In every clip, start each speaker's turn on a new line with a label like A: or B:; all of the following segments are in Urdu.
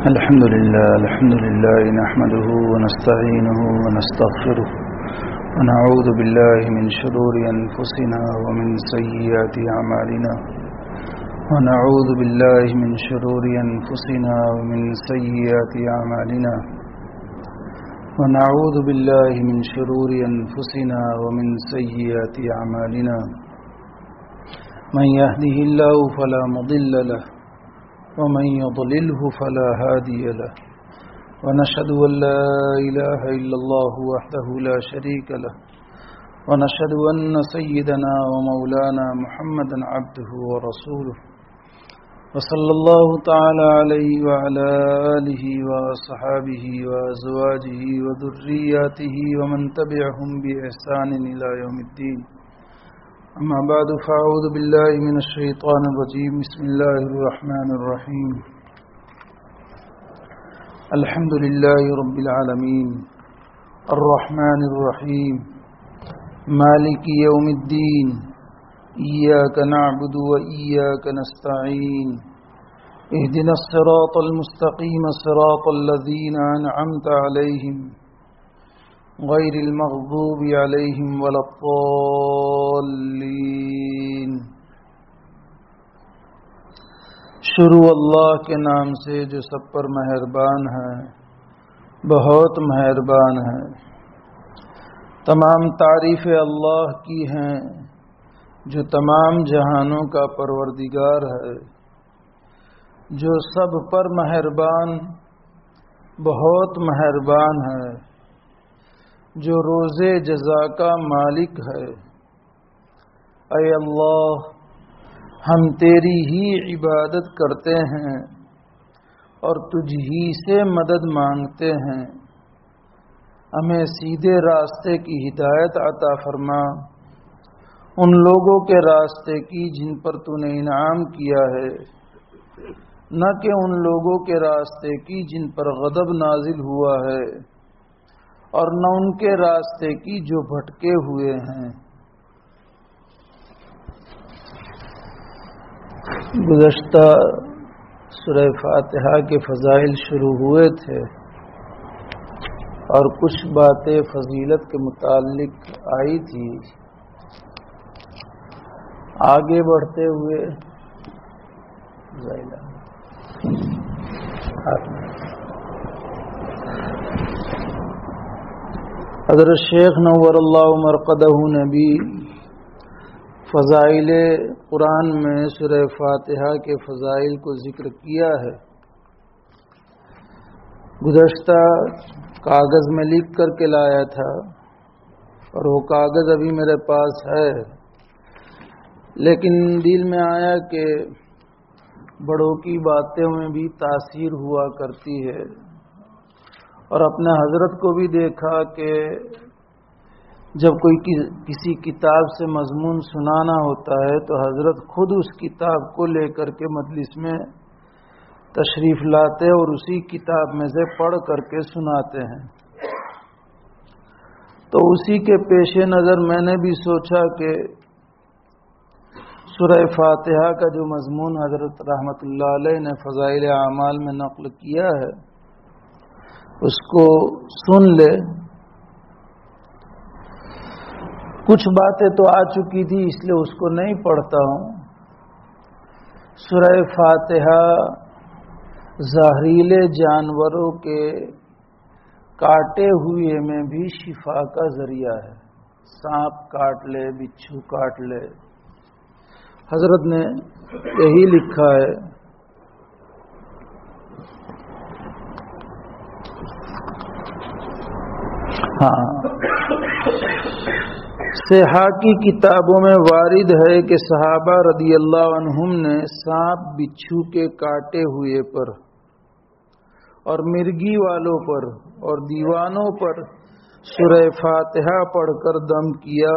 A: الحمد لله نحمده ونستعينه ونستغفره ونعوذ بالله من شرور أنفسنا ومن سيئات أعمالنا ونعوذ بالله من شرور أنفسنا ومن سيئات أعمالنا ونعوذ بالله من شرور أنفسنا ومن سيئات أعمالنا من يهده الله فلا مضل له ومن يضلله فلا هادي له ونشهد أن لا إله إلا الله وحده لا شريك له ونشهد أن سيدنا ومولانا محمدا عبده ورسوله وصلى الله تعالى عليه وعلى آله وصحابه وأزواجه وذرياته ومن تبعهم بإحسان إلى يوم الدين أما بعد فأعوذ بالله من الشيطان الرجيم بسم الله الرحمن الرحيم الحمد لله رب العالمين الرحمن الرحيم مالك يوم الدين إياك نعبد وإياك نستعين اهدنا الصراط المستقيم صراط الذين أنعمت عليهم غیر المغضوب علیہم ولا الضالین۔ شروع اللہ کے نام سے جو سب پر مہربان ہے، بہت مہربان ہے۔ تمام تعریفیں اللہ کی ہیں جو تمام جہانوں کا پروردگار ہے، جو سب پر مہربان، بہت مہربان ہے، جو روز جزا کا مالک ہے۔ اے اللہ، ہم تیری ہی عبادت کرتے ہیں اور تجھ ہی سے مدد مانگتے ہیں۔ ہمیں سیدھے راستے کی ہدایت عطا فرما، ان لوگوں کے راستے کی جن پر تو نے انعام کیا ہے، نہ کہ ان لوگوں کے راستے کی جن پر غضب نازل ہوا ہے، اور نہ ان کے راستے کی جو بھٹکے ہوئے ہیں۔ گزشتہ سورہ فاتحہ کے فضائل شروع ہوئے تھے اور کچھ باتیں فضیلت کے متعلق آئی تھی۔ آگے بڑھتے ہوئے حضرت شیخ نور اللہ مرقدہ نے بھی فضائل قرآن میں سورہ فاتحہ کے فضائل کو ذکر کیا ہے۔ گزشتہ کاغذ میں لکھ کر کے لایا تھا اور وہ کاغذ ابھی میرے پاس ہے، لیکن دل میں آیا کہ بڑوں کی باتوں میں بھی تاثیر ہوا کرتی ہے، اور اپنے حضرت کو بھی دیکھا کہ جب کوئی کسی کتاب سے مضمون سنانا ہوتا ہے تو حضرت خود اس کتاب کو لے کر کے مجلس میں تشریف لاتے اور اسی کتاب میں سے پڑھ کر کے سناتے ہیں۔ تو اسی کے پیش نظر میں نے بھی سوچا کہ سورہ فاتحہ کا جو مضمون حضرت رحمت اللہ علیہ نے فضائل اعمال میں نقل کیا ہے اس کو سن لے۔ کچھ باتیں تو آ چکی تھی اس لیے اس کو نہیں پڑھتا ہوں۔ سورہ فاتحہ زہریلے جانوروں کے کاٹے ہوئے میں بھی شفا کا ذریعہ ہے۔ سانپ کاٹ لے، بچھو کاٹ لے، حضرت نے یہی لکھا ہے۔ صحاح کی کتابوں میں وارد ہے کہ صحابہ رضی اللہ عنہم نے سانپ بچھو کے کاٹے ہوئے پر اور مرغی والوں پر اور دیوانوں پر سورہ فاتحہ پڑھ کر دم کیا،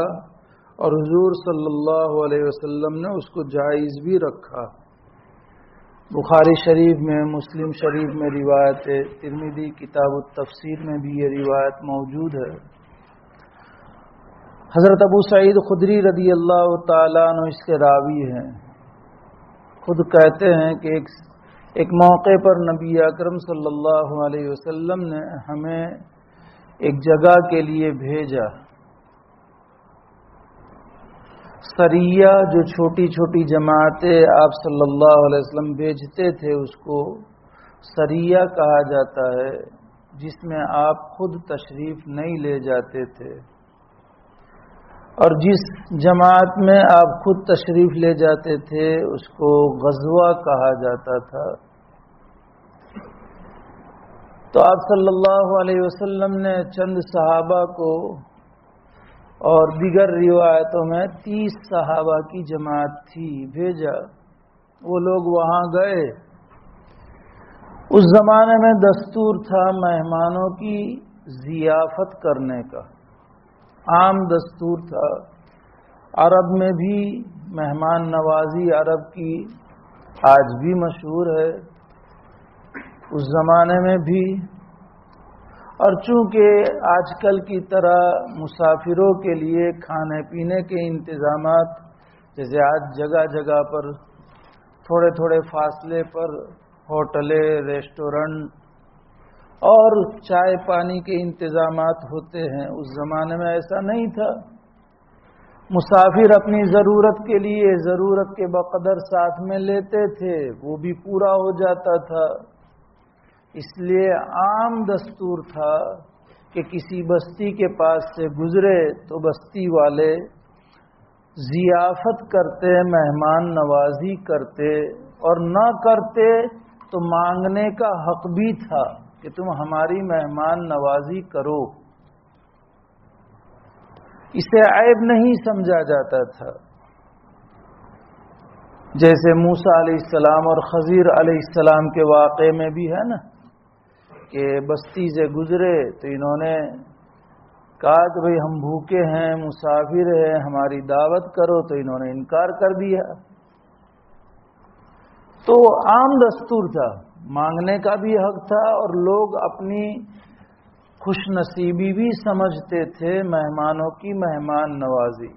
A: اور حضور صلی اللہ علیہ وسلم نے اس کو جائز بھی رکھا۔ بخاری شریف میں، مسلم شریف میں روایت ہے، ترمذی کتاب التفسیر میں بھی یہ روایت موجود ہے۔ حضرت ابو سعید خدری رضی اللہ تعالیٰ عنہ اس کے راوی ہیں۔ خود کہتے ہیں کہ ایک موقع پر نبی اکرم صلی اللہ علیہ وسلم نے ہمیں ایک جگہ کے لیے بھیجا. سریہ جو چھوٹی چھوٹی جماعتیں آپ صلی اللہ علیہ وسلم بھیجتے تھے اس کو سریہ کہا جاتا ہے، جس میں آپ خود تشریف نہیں لے جاتے تھے، اور جس جماعت میں آپ خود تشریف لے جاتے تھے اس کو غزوہ کہا جاتا تھا. تو آپ صلی اللہ علیہ وسلم نے چند صحابہ کو، اور دیگر روایتوں میں 30 صحابہ کی جماعت تھی، بھیجا. وہ لوگ وہاں گئے. اس زمانے میں دستور تھا مہمانوں کی ضیافت کرنے کا، عام دستور تھا. عرب میں بھی مہمان نوازی عرب کی آج بھی مشہور ہے، اس زمانے میں بھی. اور چونکہ آج کل کی طرح مسافروں کے لیے کھانے پینے کے انتظامات، جیسے آج جگہ جگہ پر تھوڑے تھوڑے فاصلے پر ہوٹلیں، ریسٹورنٹ اور چائے پانی کے انتظامات ہوتے ہیں، اس زمانے میں ایسا نہیں تھا. مسافر اپنی ضرورت کے لیے ضرورت کے بقدر ساتھ میں لیتے تھے، وہ بھی پورا ہو جاتا تھا. اس لیے عام دستور تھا کہ کسی بستی کے پاس سے گزرے تو بستی والے ضیافت کرتے، مہمان نوازی کرتے، اور نہ کرتے تو مانگنے کا حق بھی تھا کہ تم ہماری مہمان نوازی کرو. اسے عیب نہیں سمجھا جاتا تھا. جیسے موسیٰ علیہ السلام اور خضر علیہ السلام کے واقعے میں بھی ہے نا، کہ بستی سے گزرے تو انہوں نے کہا کہ بھئی ہم بھوکے ہیں، مسافر ہیں، ہماری دعوت کرو، تو انہوں نے انکار کر دیا. تو عام دستور تھا، مانگنے کا بھی حق تھا، اور لوگ اپنی خوش نصیبی بھی سمجھتے تھے مہمانوں کی مہمان نوازی.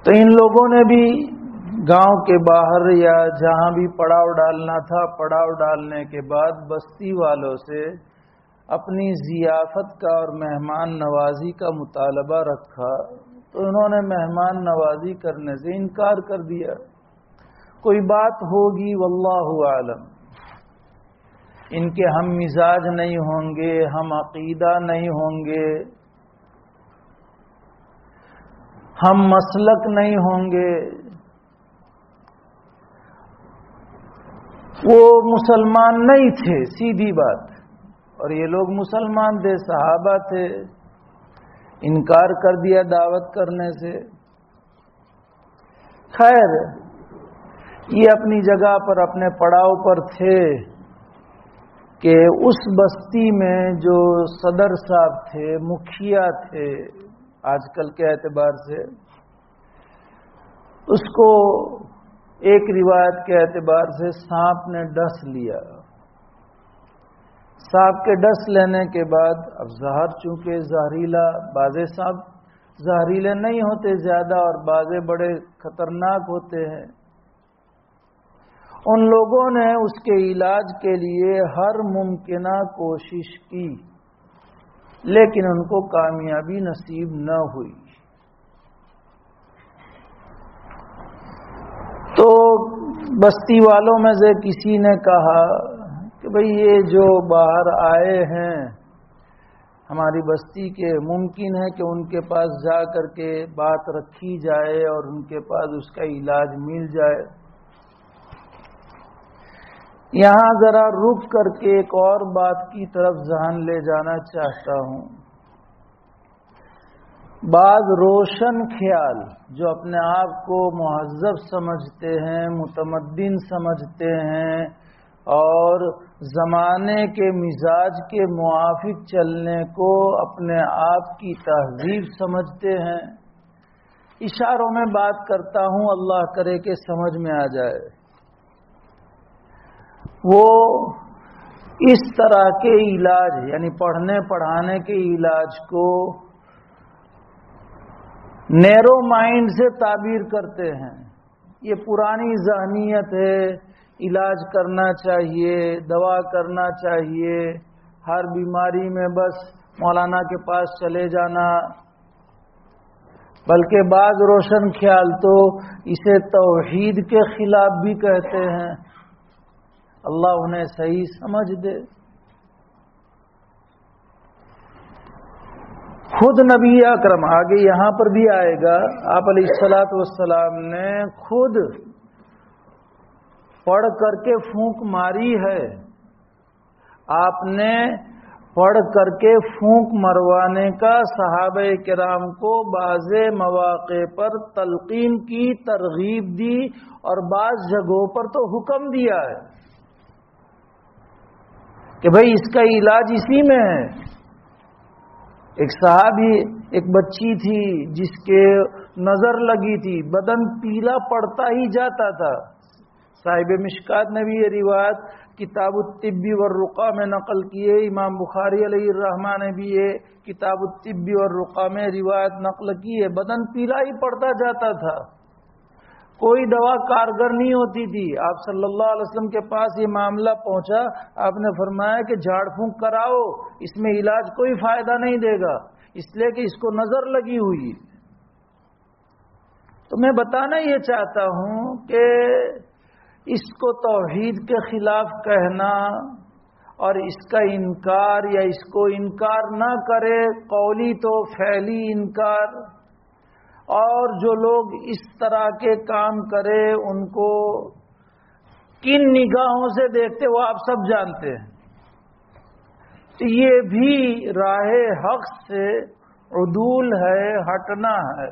A: تو ان لوگوں نے بھی گاؤں کے باہر یا جہاں بھی پڑاؤ ڈالنا تھا، پڑاؤ ڈالنے کے بعد بستی والوں سے اپنی ضیافت کا اور مہمان نوازی کا مطالبہ رکھا. تو انہوں نے مہمان نوازی کرنے سے انکار کر دیا. کوئی بات ہوگی واللہ عالم، ان کے ہم مزاج نہیں ہوں گے، ہم عقیدہ نہیں ہوں گے، ہم مسلک نہیں ہوں گے. وہ مسلمان نہیں تھے، سیدھی بات. اور یہ لوگ مسلمان تھے، صحابہ تھے، انکار کر دیا دعوت کرنے سے. خیر، یہ اپنی جگہ پر اپنے پڑاؤ پر تھے کہ اس بستی میں جو صدر صاحب تھے، مکھیا تھے آج کل کے اعتبار سے، اس کو ایک روایت کے اعتبار سے سانپ نے ڈس لیا. سانپ کے ڈس لینے کے بعد اب زہر چونکہ زہریلا، بعضے سانپ زہریلے نہیں ہوتے زیادہ اور بعضے بڑے خطرناک ہوتے ہیں. ان لوگوں نے اس کے علاج کے لیے ہر ممکنہ کوشش کی، لیکن ان کو کامیابی نصیب نہ ہوئی. تو بستی والوں میں سے کسی نے کہا کہ بھئی یہ جو باہر آئے ہیں ہماری بستی کے، ممکن ہے کہ ان کے پاس جا کر کے بات رکھی جائے اور ان کے پاس اس کا علاج مل جائے. یہاں ذرا رک کر کے ایک اور بات کی طرف ذہن لے جانا چاہتا ہوں. بعض روشن خیال جو اپنے آپ کو مہذب سمجھتے ہیں، متمدن سمجھتے ہیں اور زمانے کے مزاج کے موافق چلنے کو اپنے آپ کی تہذیب سمجھتے ہیں. اشاروں میں بات کرتا ہوں، اللہ کرے کہ سمجھ میں آ جائے. وہ اس طرح کے علاج، یعنی پڑھنے پڑھانے کے علاج کو نیرو مائنڈ سے تعبیر کرتے ہیں. یہ پرانی ذہنیت ہے، علاج کرنا چاہیے، دوا کرنا چاہیے، ہر بیماری میں بس مولانا کے پاس چلے جانا، بلکہ بعض روشن خیال تو اسے توحید کے خلاف بھی کہتے ہیں۔ اللہ انہیں صحیح سمجھ دے۔ خود نبی اکرم، آگے یہاں پر بھی آئے گا، آپ علیہ الصلوۃ والسلام نے خود پڑھ کر کے پھونک ماری ہے۔ آپ نے پڑھ کر کے پھونک مروانے کا صحابہ کرام کو بعض مواقع پر تلقین کی، ترغیب دی، اور بعض جگہوں پر تو حکم دیا ہے کہ بھئی اس کا علاج اسی میں ہے۔ ایک صحابی، ایک بچی تھی جس کے نظر لگی تھی، بدن پیلا پڑتا ہی جاتا تھا۔ صاحب مشکات نے بھی یہ روایت کتاب الطب والرقیٰ میں نقل کی ہے، امام بخاری علیہ الرحمہ نے بھی یہ کتاب الطب والرقیٰ میں روایت نقل کی ہے۔ بدن پیلا ہی پڑتا جاتا تھا، کوئی دوا کارگر نہیں ہوتی تھی۔ آپ صلی اللہ علیہ وسلم کے پاس یہ معاملہ پہنچا، آپ نے فرمایا کہ جھاڑ پھونک کراؤ، اس میں علاج کوئی فائدہ نہیں دے گا، اس لیے کہ اس کو نظر لگی ہوئی۔ تو میں بتانا یہ چاہتا ہوں کہ اس کو توحید کے خلاف کہنا اور اس کا انکار یا اس کو انکار نہ کرے، قولی تو فعلی انکار، اور جو لوگ اس طرح کے کام کرے ان کو کن نگاہوں سے دیکھتے وہ آپ سب جانتے ہیں۔ تو یہ بھی راہ حق سے عدول ہے، ہٹنا ہے۔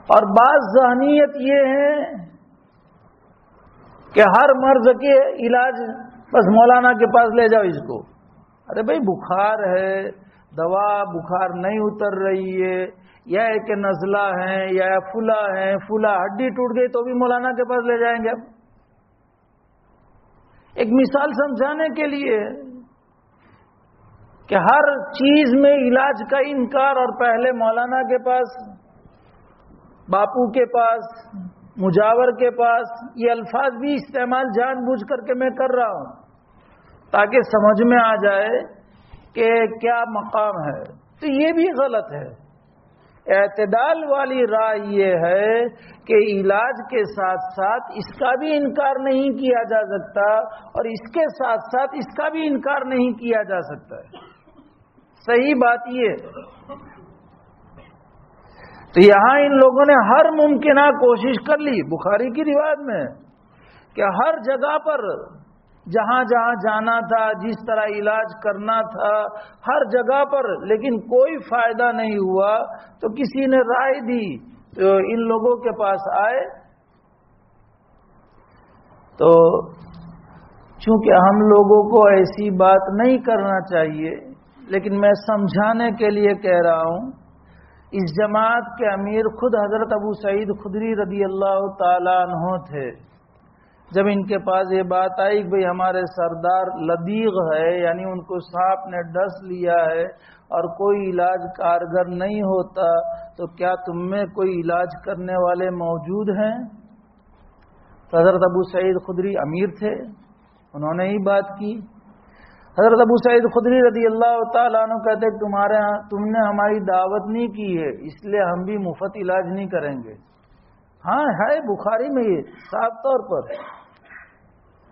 A: اور بعض ذہنیت یہ ہے کہ ہر مرض کے علاج بس مولانا کے پاس لے جاؤ اس کو۔ ارے بھائی بخار ہے، دوا بخار نہیں اتر رہی ہے، یا کہ نزلہ ہیں یا پھلا ہیں، پھلا ہڈی ٹوٹ گئی تو بھی مولانا کے پاس لے جائیں گے۔ اب ایک مثال سمجھانے کے لیے کہ ہر چیز میں علاج کا انکار، اور پہلے مولانا کے پاس، باپو کے پاس، مجاور کے پاس، یہ الفاظ بھی استعمال جان بوجھ کر کے میں کر رہا ہوں تاکہ سمجھ میں آ جائے کہ کیا مقام ہے۔ تو یہ بھی غلط ہے۔ اعتدال والی رائے یہ ہے کہ علاج کے ساتھ ساتھ اس کا بھی انکار نہیں کیا جا سکتا، اور اس کے ساتھ ساتھ اس کا بھی انکار نہیں کیا جا سکتا ہے۔ صحیح بات یہ۔ تو یہاں ان لوگوں نے ہر ممکنہ کوشش کر لی، بخاری کی روایت میں، کہ ہر جگہ پر جہاں جہاں جانا تھا، جس طرح علاج کرنا تھا، ہر جگہ پر، لیکن کوئی فائدہ نہیں ہوا۔ تو کسی نے رائے دی، تو ان لوگوں کے پاس آئے، تو چونکہ ہم لوگوں کو ایسی بات نہیں کرنا چاہیے، لیکن میں سمجھانے کے لیے کہہ رہا ہوں، اس جماعت کے امیر خود حضرت ابو سعید خدری رضی اللہ تعالیٰ عنہ تھے۔ جب ان کے پاس یہ بات آئی کہ بھئی ہمارے سردار لدیغ ہے، یعنی ان کو سانپ نے ڈس لیا ہے اور کوئی علاج کارگر نہیں ہوتا، تو کیا تم میں کوئی علاج کرنے والے موجود ہیں؟ تو حضرت ابو سعید خدری امیر تھے، انہوں نے ہی بات کی۔ حضرت ابو سعید خدری رضی اللہ تعالیٰ عنہ کہتے کہ تم نے ہماری دعوت نہیں کی ہے، اس لیے ہم بھی مفت علاج نہیں کریں گے۔ ہاں ہے بخاری میں یہ صاف طور پر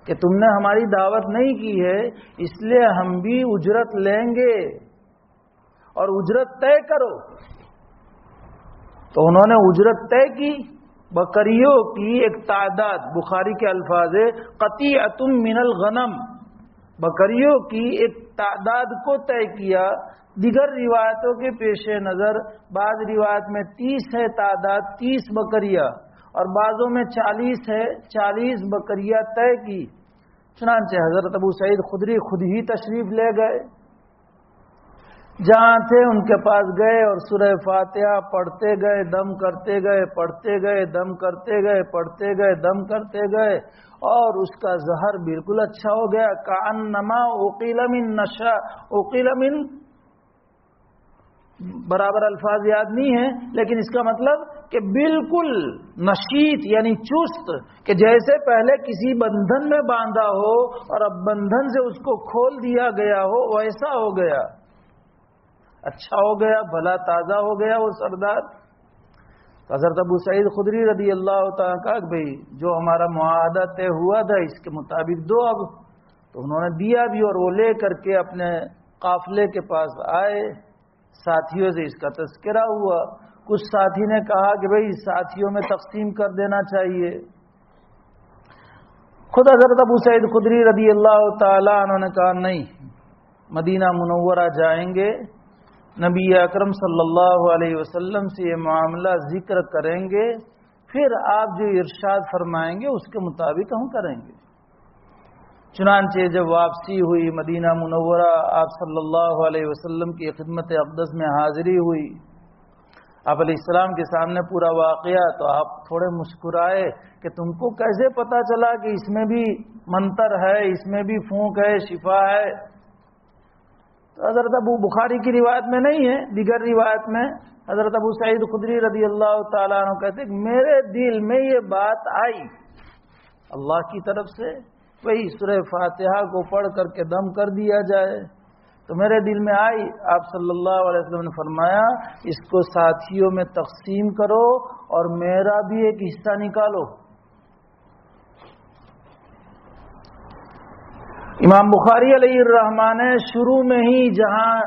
A: کہ تم نے ہماری دعوت نہیں کی ہے، اس لیے ہم بھی اجرت لیں گے، اور اجرت طے کرو۔ تو انہوں نے اجرت طے کی، بکریوں کی ایک تعداد، بخاری کے الفاظ ہے قطیعۃ من الغنم، بکریوں کی ایک تعداد کو طے کیا۔ دیگر روایتوں کے پیش نظر بعض روایت میں 30 ہے تعداد، 30 بکریاں، اور بعضوں میں 40 ہے، 40 بکریاں طے کی۔ چنانچہ حضرت ابو سعید خدری خود ہی تشریف لے گئے، جہاں تھے ان کے پاس گئے اور سورہ فاتحہ پڑھتے گئے، دم کرتے گئے، پڑھتے گئے، دم کرتے گئے، پڑھتے گئے، دم کرتے گئے، اور اس کا زہر بالکل اچھا ہو گیا۔ کأنما اقیل من نشا، اقیل من برابر الفاظ یاد نہیں ہیں، لیکن اس کا مطلب کہ بالکل نشیط یعنی چست، کہ جیسے پہلے کسی بندھن میں باندھا ہو اور اب بندھن سے اس کو کھول دیا گیا ہو، ویسا ہو گیا، اچھا ہو گیا، بھلا تازہ ہو گیا وہ سردار۔ حضرت ابو سعید خدری رضی اللہ تعالیٰ کہا کہ بھئی جو ہمارا معاہدہ طے ہوا تھا اس کے مطابق دو اب، تو انہوں نے دیا بھی، اور وہ لے کر کے اپنے قافلے کے پاس آئے، ساتھیوں سے اس کا تذکرہ ہوا۔ کچھ ساتھی نے کہا کہ بھئی ساتھیوں میں تقسیم کر دینا چاہیے۔ خود حضرت ابو سعید خدری رضی اللہ تعالیٰ عنہ نے کہا نہیں، مدینہ منورہ جائیں گے، نبی اکرم صلی اللہ علیہ وسلم سے یہ معاملہ ذکر کریں گے، پھر آپ جو ارشاد فرمائیں گے اس کے مطابق ہم کریں گے۔ چنانچہ جب واپسی ہوئی مدینہ منورہ، آپ صلی اللہ علیہ وسلم کی خدمت اقدس میں حاضری ہوئی، آپ علیہ السلام کے سامنے پورا واقعہ، تو آپ تھوڑے مسکرائے کہ تم کو کیسے پتا چلا کہ اس میں بھی منتر ہے، اس میں بھی پھونک ہے، شفا ہے؟ تو حضرت ابو بخاری کی روایت میں نہیں ہے، دیگر روایت میں حضرت ابو سعید خدری رضی اللہ تعالیٰ عنہ کہتے کہ میرے دل میں یہ بات آئی اللہ کی طرف سے، وہی سورہ فاتحہ کو پڑھ کر کے دم کر دیا جائے، تو میرے دل میں آئی۔ آپ صلی اللہ علیہ وسلم نے فرمایا اس کو ساتھیوں میں تقسیم کرو اور میرا بھی ایک حصہ نکالو۔ امام بخاری علیہ الرحمٰن نے شروع میں ہی جہاں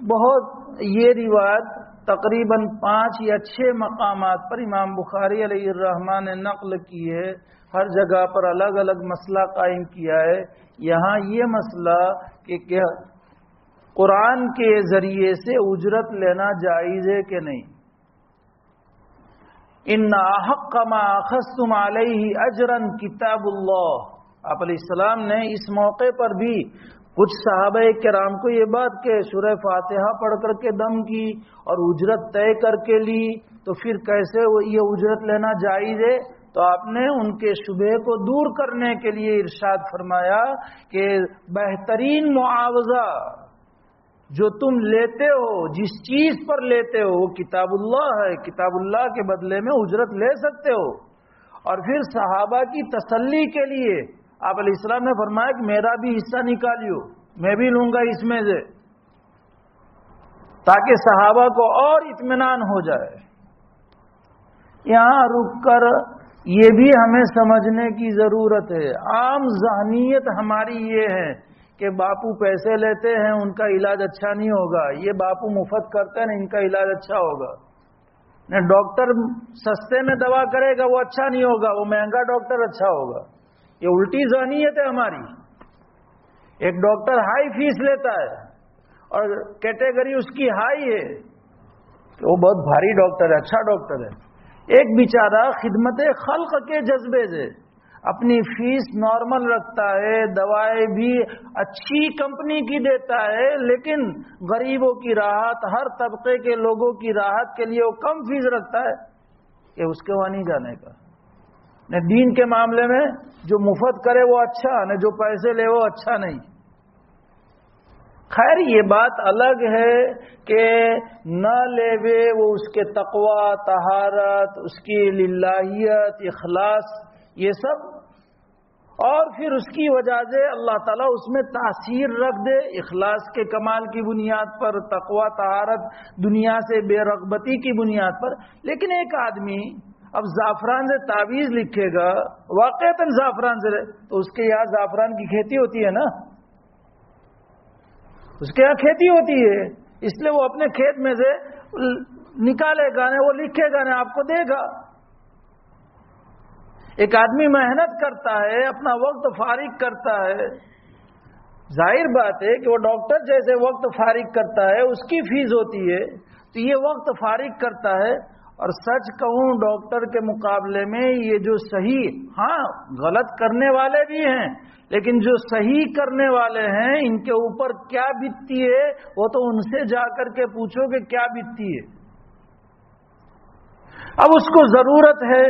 A: بہت یہ روایت تقریباً 5 یا 6 مقامات پر امام بخاری علیہ الرحمٰن نے نقل کی ہے، ہر جگہ پر الگ الگ مسئلہ قائم کیا ہے۔ یہاں یہ مسئلہ کہ قرآن کے ذریعے سے اجرت لینا جائز ہے کہ نہیں۔ ان احق ما اخذتم علیہ اجرا کتاب اللہ، آپ علیہ السلام نے اس موقع پر بھی کچھ صحابہ کرام کو یہ بات کہ سورہ فاتحہ پڑھ کر کے دم کی اور اجرت طے کر کے لی، تو پھر کیسے یہ اجرت لینا جائز ہے؟ تو آپ نے ان کے شبہ کو دور کرنے کے لیے ارشاد فرمایا کہ بہترین معاوضہ جو تم لیتے ہو، جس چیز پر لیتے ہو وہ کتاب اللہ ہے، کتاب اللہ کے بدلے میں اجرت لے سکتے ہو۔ اور پھر صحابہ کی تسلی کے لیے آپ علیہ السلام نے فرمایا کہ میرا بھی حصہ نکالیو، میں بھی لوں گا اس میں سے، تاکہ صحابہ کو اور اطمینان ہو جائے۔ یہاں رک کر یہ بھی ہمیں سمجھنے کی ضرورت ہے، عام ذہنیت ہماری یہ ہے کہ باپو پیسے لیتے ہیں ان کا علاج اچھا نہیں ہوگا، یہ باپو مفت کرتے ہیں ان کا علاج اچھا ہوگا، نہ ڈاکٹر سستے میں دوا کرے گا وہ اچھا نہیں ہوگا، وہ مہنگا ڈاکٹر اچھا ہوگا۔ یہ الٹی ذہنیت ہے ہماری۔ ایک ڈاکٹر ہائی فیس لیتا ہے اور کیٹیگری اس کی ہائی ہے کہ وہ بہت بھاری ڈاکٹر ہے، اچھا ڈاکٹر ہے۔ ایک بیچارہ خدمت خلق کے جذبے سے اپنی فیس نارمل رکھتا ہے، دوائیں بھی اچھی کمپنی کی دیتا ہے، لیکن غریبوں کی راحت، ہر طبقے کے لوگوں کی راحت کے لیے وہ کم فیس رکھتا ہے کہ اس کے وہاں نہیں جانے کا۔ نہ دین کے معاملے میں جو مفت کرے وہ اچھا، نہ جو پیسے لے وہ اچھا نہیں۔ خیر یہ بات الگ ہے کہ نہ لیوے وہ اس کے تقوی، طہارت، اس کی للہیت، اخلاص، یہ سب، اور پھر اس کی وجہ سے اللہ تعالیٰ اس میں تاثیر رکھ دے اخلاص کے کمال کی بنیاد پر، تقوی، طہارت، دنیا سے بے رغبتی کی بنیاد پر۔ لیکن ایک آدمی اب زعفران سے تعویذ لکھے گا، واقعتاً زعفران سے، تو اس کے یہاں زعفران کی کھیتی ہوتی ہے نا، اس کے یہاں کھیتی ہوتی ہے، اس لیے وہ اپنے کھیت میں سے نکالے گا نہیں، وہ لکھے گا نہیں، آپ کو دے گا۔ ایک آدمی محنت کرتا ہے، اپنا وقت فارغ کرتا ہے، ظاہر بات ہے کہ وہ ڈاکٹر جیسے وقت فارغ کرتا ہے اس کی فیس ہوتی ہے، تو یہ وقت فارغ کرتا ہے۔ اور سچ کہوں ڈاکٹر کے مقابلے میں یہ جو صحیح، ہاں غلط کرنے والے بھی ہیں، لیکن جو صحیح کرنے والے ہیں ان کے اوپر کیا بیتتی ہے وہ تو ان سے جا کر کے پوچھو کہ کیا بیتتی ہے۔ اب اس کو ضرورت ہے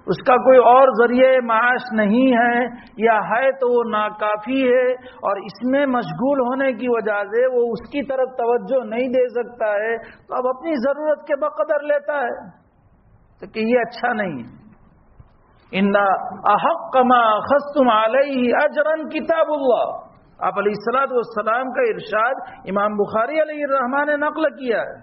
A: اس کا کوئی اور ذریعہ معاش نہیں ہے یا ہے تو وہ ناکافی ہے، اور اس میں مشغول ہونے کی وجہ سے وہ اس کی طرف توجہ نہیں دے سکتا ہے، تو اب اپنی ضرورت کے بقدر لیتا ہے، تو کہ یہ اچھا نہیں ہے۔ ان احق ما اخذتم علیہ اجرا کتاب اللہ، آپ علیہ الصلوۃ والسلام کا ارشاد امام بخاری علیہ الرحمہ نے نقل کیا ہے۔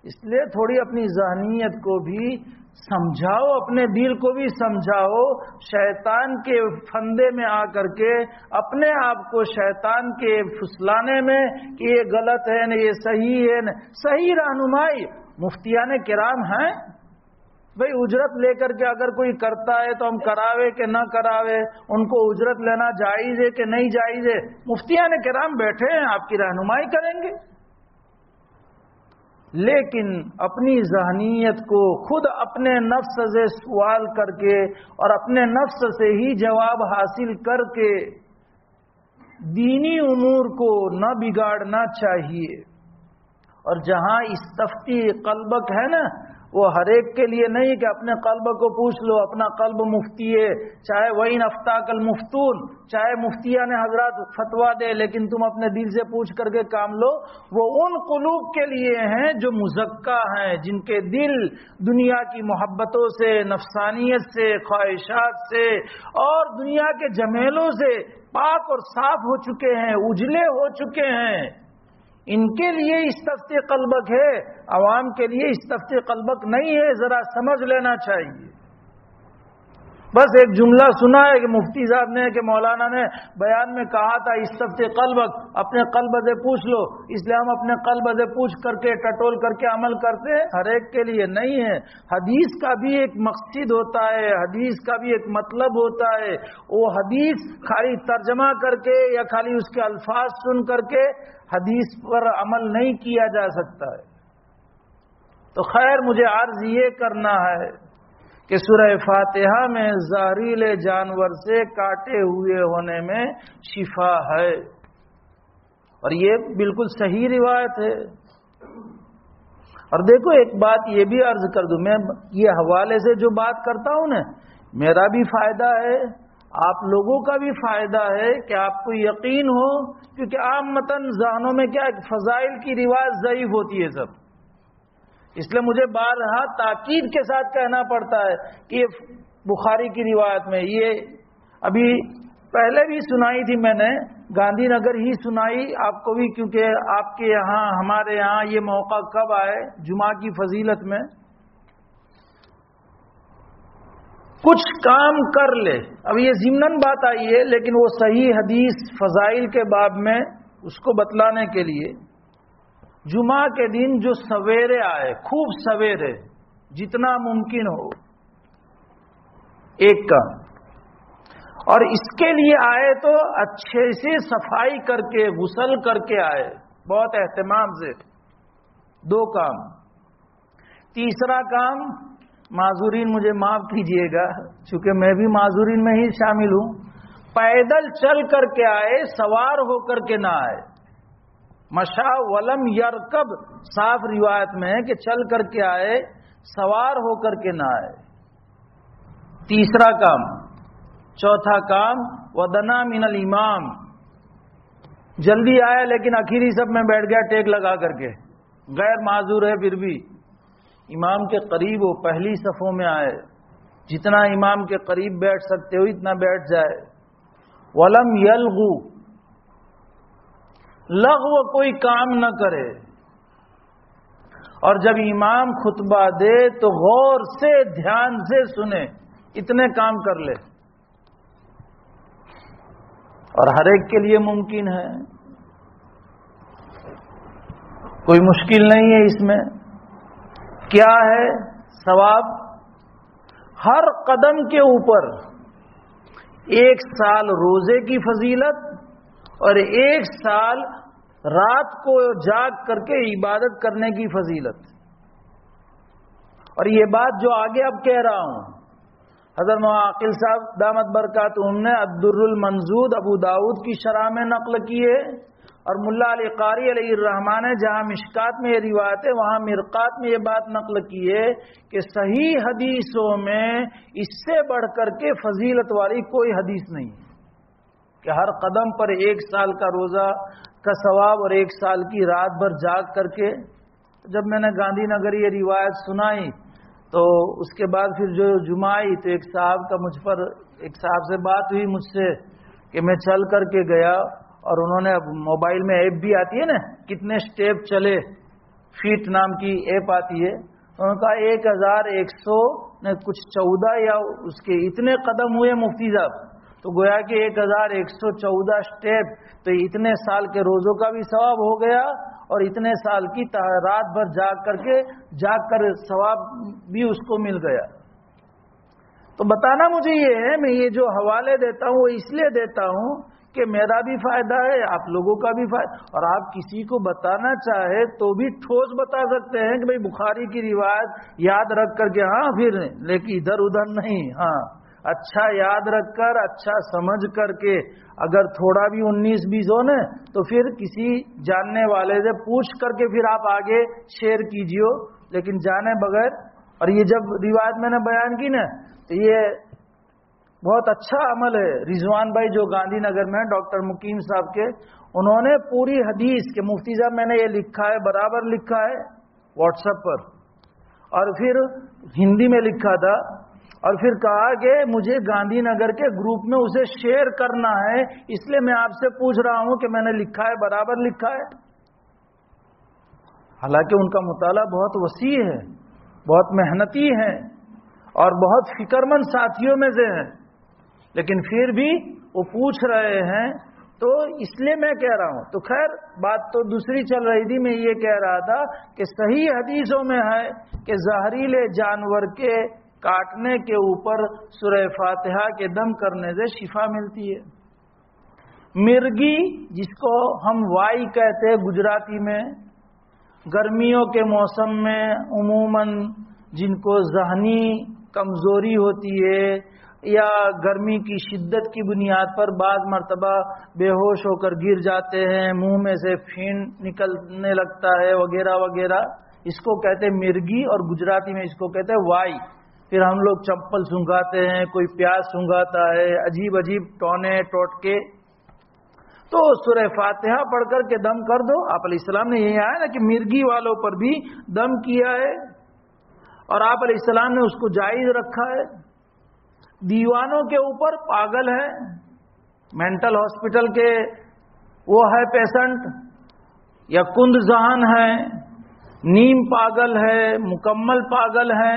A: اس لیے تھوڑی اپنی ذہنیت کو بھی سمجھاؤ، اپنے دل کو بھی سمجھاؤ، شیطان کے پھندے میں آ کر کے اپنے آپ کو شیطان کے پھسلانے میں کہ یہ غلط ہے نہ یہ صحیح ہے نہ صحیح رہنمائی مفتیان کرام ہیں۔ بھئی اجرت لے کر کے اگر کوئی کرتا ہے تو ہم کراوے کہ نہ کراوے، ان کو اجرت لینا جائز ہے کہ نہیں جائز ہے، مفتیان کرام بیٹھے ہیں آپ کی رہنمائی کریں گے۔ لیکن اپنی ذہنیت کو خود اپنے نفس سے سوال کر کے اور اپنے نفس سے ہی جواب حاصل کر کے دینی امور کو نہ بگاڑنا چاہیے۔ اور جہاں استفتی قلبک ہے نا، وہ ہر ایک کے لیے نہیں کہ اپنے قلب کو پوچھ لو، اپنا قلب مفتی ہے، چاہے وہی افتاک المفتون، چاہے مفتیان حضرات فتوا دے، لیکن تم اپنے دل سے پوچھ کر کے کام لو، وہ ان قلوب کے لیے ہیں جو مزکا ہیں، جن کے دل دنیا کی محبتوں سے، نفسانیت سے، خواہشات سے اور دنیا کے جھمیلوں سے پاک اور صاف ہو چکے ہیں، اجلے ہو چکے ہیں۔ ان کے لیے استفتی قلبک ہے، عوام کے لیے استفتی قلبک نہیں ہے، ذرا سمجھ لینا چاہیے۔ بس ایک جملہ سنا ہے کہ مفتی صاحب نے کہ مولانا نے بیان میں کہا تھا استفتی قلبک، اپنے قلب سے پوچھ لو، اس لیے ہم اپنے قلب سے پوچھ کر کے ٹٹول کر کے عمل کرتے ہیں، ہر ایک کے لیے نہیں ہے۔ حدیث کا بھی ایک مقصد ہوتا ہے، حدیث کا بھی ایک مطلب ہوتا ہے، وہ حدیث خالی ترجمہ کر کے یا خالی اس کے الفاظ سن کر کے حدیث پر عمل نہیں کیا جا سکتا ہے۔ تو خیر مجھے عرض یہ کرنا ہے کہ سورہ فاتحہ میں زہریل جانور سے کاٹے ہوئے ہونے میں شفا ہے، اور یہ بالکل صحیح روایت ہے۔ اور دیکھو ایک بات یہ بھی عرض کر دوں، میں یہ حوالے سے جو بات کرتا ہوں نا، میرا بھی فائدہ ہے، آپ لوگوں کا بھی فائدہ ہے کہ آپ کو یقین ہو، کیونکہ عامتاً ذہنوں میں کیا فضائل کی روایت ضعیف ہوتی ہے سب، اس لیے مجھے بارہا تاکید کے ساتھ کہنا پڑتا ہے کہ یہ بخاری کی روایت میں، یہ ابھی پہلے بھی سنائی تھی میں نے، گاندھی نگر ہی سنائی آپ کو بھی، کیونکہ آپ کے یہاں ہمارے یہاں یہ موقع کب آئے جمعہ کی فضیلت میں، کچھ کام کر لے۔ اب یہ ضمناً بات آئی ہے، لیکن وہ صحیح حدیث فضائل کے باب میں اس کو بتلانے کے لیے، جمعہ کے دن جو سویرے آئے، خوب سویرے جتنا ممکن ہو ایک کام، اور اس کے لیے آئے تو اچھے سے صفائی کر کے غسل کر کے آئے، بہت اہتمام سے، 2 کام۔ تیسرا کام، معذورین مجھے معاف کیجئے گا چونکہ میں بھی معذورین میں ہی شامل ہوں، پیدل چل کر کے آئے، سوار ہو کر کے نہ آئے۔ مشا ولم یرکب صاف روایت میں ہے کہ چل کر کے آئے، سوار ہو کر کے نہ آئے۔ تیسرا کام۔ چوتھا کام، ودنا من الامام، جلدی آیا لیکن آخری سب میں بیٹھ گیا ٹیک لگا کر کے، غیر معذور ہے پھر بھی امام کے قریب ہو، پہلی صفوں میں آئے، جتنا امام کے قریب بیٹھ سکتے ہو اتنا بیٹھ جائے۔ ولم یلغو، لغو کوئی کام نہ کرے، اور جب امام خطبہ دے تو غور سے دھیان سے سنے، اتنے کام کر لے، اور ہر ایک کے لیے ممکن ہے، کوئی مشکل نہیں ہے اس میں۔ کیا ہے ثواب؟ ہر قدم کے اوپر 1 سال روزے کی فضیلت اور 1 سال رات کو جاگ کر کے عبادت کرنے کی فضیلت۔ اور یہ بات جو آگے اب کہہ رہا ہوں، حضرت عاقل صاحب دامت برکاتہم نے الدر المنضود ابو داؤد کی شرح میں نقل کی ہے، اور ملا علی قاری علیہ الرحمٰن نے جہاں مشکات میں یہ روایت ہے وہاں مرقات میں یہ بات نقل کی ہے کہ صحیح حدیثوں میں اس سے بڑھ کر کے فضیلت والی کوئی حدیث نہیں ہے کہ ہر قدم پر 1 سال کا روزہ کا ثواب اور 1 سال کی رات بھر جاگ کر کے. جب میں نے گاندھی نگر یہ روایت سنائی تو اس کے بعد پھر جو جمعہ آئی تو ایک صاحب سے بات ہوئی مجھ سے کہ میں چل کر کے گیا اور انہوں نے اب موبائل میں ایپ بھی آتی ہے نا کتنے سٹیپ چلے فیٹ نام کی ایپ آتی ہے. انہوں نے کہا 1100 نے کچھ 14 یا اس کے اتنے قدم ہوئے مفتی صاحب. تو گویا کہ 1114 سٹیپ تو اتنے سال کے روزوں کا بھی ثواب ہو گیا اور اتنے سال کی رات بھر جاگ کر ثواب بھی اس کو مل گیا. تو بتانا مجھے یہ ہے میں یہ جو حوالے دیتا ہوں وہ اس لیے دیتا ہوں کہ میرا بھی فائدہ ہے آپ لوگوں کا بھی فائدہ. اور آپ کسی کو بتانا چاہے تو بھی ٹھوس بتا سکتے ہیں کہ بھئی بخاری کی روایت یاد رکھ کر کے ہاں پھر لیکن ادھر ادھر نہیں. ہاں اچھا یاد رکھ کر اچھا سمجھ کر کے اگر تھوڑا بھی 19-20 ہو نا تو پھر کسی جاننے والے سے پوچھ کر کے پھر آپ آگے شیئر کیجیے لیکن جانے بغیر. اور یہ جب روایت میں نے بیان کی نا تو یہ بہت اچھا عمل ہے. رضوان بھائی جو گاندھی نگر میں ڈاکٹر مقیم صاحب کے انہوں نے پوری حدیث کے مفتی صاحب میں نے یہ لکھا ہے برابر لکھا ہے واٹس ایپ پر اور پھر ہندی میں لکھا تھا اور پھر کہا کہ مجھے گاندھی نگر کے گروپ میں اسے شیئر کرنا ہے اس لیے میں آپ سے پوچھ رہا ہوں کہ میں نے لکھا ہے برابر لکھا ہے. حالانکہ ان کا مطالعہ بہت وسیع ہے بہت محنتی ہے اور بہت فکر مند ساتھیوں میں سے ہیں لیکن پھر بھی وہ پوچھ رہے ہیں تو اس لیے میں کہہ رہا ہوں. تو خیر بات تو دوسری چل رہی تھی. میں یہ کہہ رہا تھا کہ صحیح حدیثوں میں ہے کہ زہریلے جانور کے کاٹنے کے اوپر سورہ فاتحہ کے دم کرنے سے شفا ملتی ہے. مرگی جس کو ہم وائی کہتے ہیں گجراتی میں گرمیوں کے موسم میں عموماً جن کو ذہنی کمزوری ہوتی ہے یا گرمی کی شدت کی بنیاد پر بعض مرتبہ بے ہوش ہو کر گر جاتے ہیں منہ میں سے پھین نکلنے لگتا ہے وغیرہ وغیرہ اس کو کہتے ہیں مرگی اور گجراتی میں اس کو کہتے ہیں وائی. پھر ہم لوگ چپل سونگھاتے ہیں کوئی پیاز سونگھاتا ہے عجیب عجیب ٹونے ٹوٹکے. تو سورہ فاتحہ پڑھ کر کے دم کر دو. آپ علیہ السلام نے یہی آیا نا کہ مرگی والوں پر بھی دم کیا ہے اور آپ علیہ السلام نے اس کو جائز رکھا ہے. دیوانوں کے اوپر پاگل ہے مینٹل ہاسپٹل کے وہ ہے پیشنٹ یا کند ذہن ہے نیم پاگل ہے مکمل پاگل ہے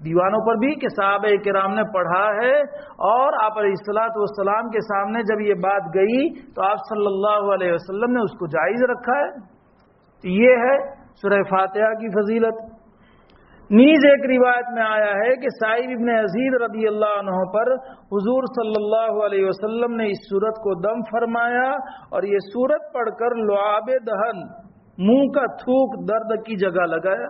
A: دیوانوں پر بھی کہ صحابہ کرام نے پڑھا ہے اور آپ علیہ الصلوۃ والسلام کے سامنے جب یہ بات گئی تو آپ صلی اللہ علیہ وسلم نے اس کو جائز رکھا ہے. تو یہ ہے سورہ فاتحہ کی فضیلت. نیز ایک روایت میں آیا ہے کہ سعید ابن یزید رضی اللہ عنہ پر حضور صلی اللہ علیہ وسلم نے اس سورت کو دم فرمایا اور یہ سورت پڑھ کر لعاب دہن منہ کا تھوک درد کی جگہ لگایا.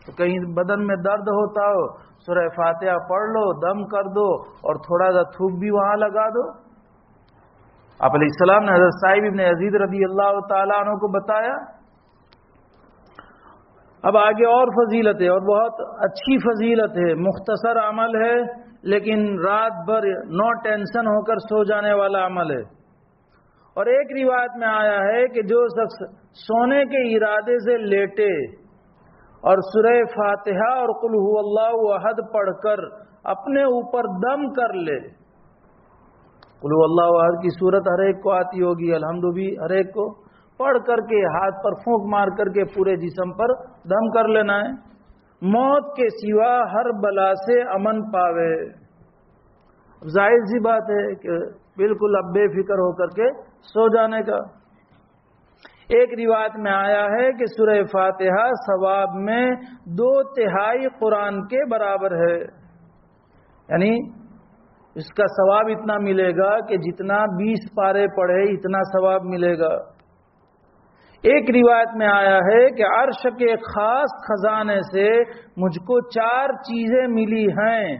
A: تو کہیں بدن میں درد ہوتا ہو سورہ فاتحہ پڑھ لو دم کر دو اور تھوڑا سا تھوک بھی وہاں لگا دو. آپ علیہ السلام نے حضرت سعید ابن یزید رضی اللہ تعالیٰ عنہ کو بتایا. اب آگے اور فضیلت ہے اور بہت اچھی فضیلت ہے مختصر عمل ہے لیکن رات بھر نو ٹینشن ہو کر سو جانے والا عمل ہے. اور ایک روایت میں آیا ہے کہ جو شخص سونے کے ارادے سے لیٹے اور سورہ فاتحہ اور قل هو اللہ احد پڑھ کر اپنے اوپر دم کر لے. قل هو اللہ احد کی صورت ہر ایک کو آتی ہوگی الحمد بھی ہر ایک کو پڑھ کر کے ہاتھ پر پھونک مار کر کے پورے جسم پر دم کر لینا ہے. موت کے سوا ہر بلا سے امن پاوے. ظاہر سی بات ہے کہ بالکل اب بے فکر ہو کر کے سو جانے کا. ایک روایت میں آیا ہے کہ سورہ فاتحہ ثواب میں 2/3 قرآن کے برابر ہے یعنی اس کا ثواب اتنا ملے گا کہ جتنا 20 پارے پڑھے اتنا ثواب ملے گا. ایک روایت میں آیا ہے کہ عرش کے خاص خزانے سے مجھ کو 4 چیزیں ملی ہیں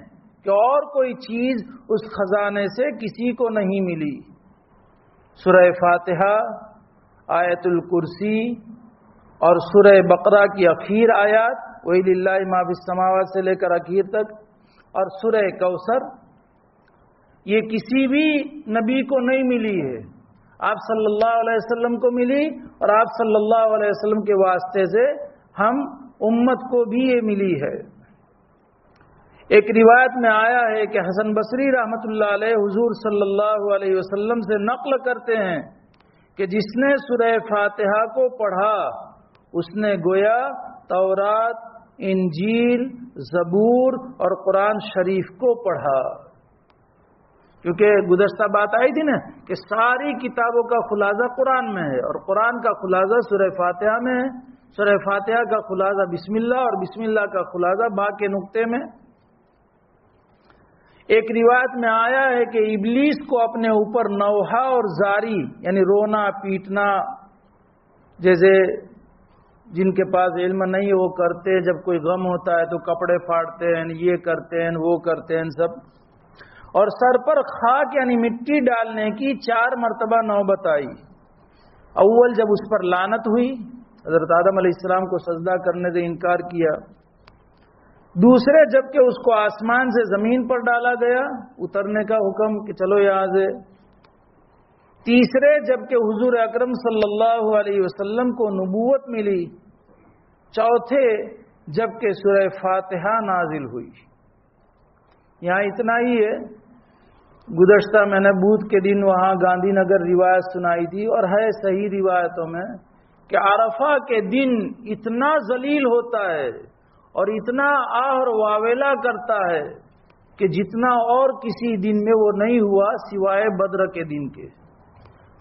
A: کہ اور کوئی چیز اس خزانے سے کسی کو نہیں ملی. سورہ فاتحہ آیت الکرسی اور سورہ بقرہ کی اخیر آیات وَلِلَّهِ مَا فِي السَّمَاوَاتِ سے لے کر اخیر تک، اور سورہ کوثر، یہ کسی بھی نبی کو نہیں ملی ہے، آپ صلی اللہ علیہ وسلم کو ملی، اور آپ صلی اللہ علیہ وسلم کے واسطے سے ہم امت کو بھی یہ ملی ہے۔ ایک روایت میں آیا ہے کہ حسن بصری رحمۃ اللہ علیہ حضور صلی اللہ علیہ وسلم سے نقل کرتے ہیں کہ جس نے سورہ فاتحہ کو پڑھا اس نے گویا تورات، انجیل، زبور اور قرآن شریف کو پڑھا، کیونکہ گزشتہ بات آئی تھی نا کہ ساری کتابوں کا خلاصہ قرآن میں ہے، اور قرآن کا خلاصہ سورہ فاتحہ میں ہے، سورہ فاتحہ کا خلاصہ بسم اللہ، اور بسم اللہ کا خلاصہ با کے نقطے میں۔ ایک روایت میں آیا ہے کہ ابلیس کو اپنے اوپر نوحہ اور زاری یعنی رونا پیٹنا، جیسے جن کے پاس علم نہیں وہ کرتے، جب کوئی غم ہوتا ہے تو کپڑے پھاڑتے ہیں، یہ کرتے ہیں وہ کرتے ہیں سب، اور سر پر خاک یعنی مٹی ڈالنے کی 4 مرتبہ نوبت آئی۔ اول جب اس پر لعنت ہوئی، حضرت آدم علیہ السلام کو سجدہ کرنے سے انکار کیا، دوسرے جب کہ اس کو آسمان سے زمین پر ڈالا گیا، اترنے کا حکم کہ چلو یہاں سے، تیسرے جب کہ حضور اکرم صلی اللہ علیہ وسلم کو نبوت ملی، چوتھے جب کہ سورہ فاتحہ نازل ہوئی۔ یہاں اتنا ہی ہے، گزشتہ میں نے بدھ کے دن وہاں گاندھی نگر روایت سنائی تھی، اور ہے صحیح روایتوں میں کہ عرفہ کے دن اتنا ذلیل ہوتا ہے اور اتنا آہ اور واویلا کرتا ہے کہ جتنا اور کسی دن میں وہ نہیں ہوا سوائے بدر کے دن کے،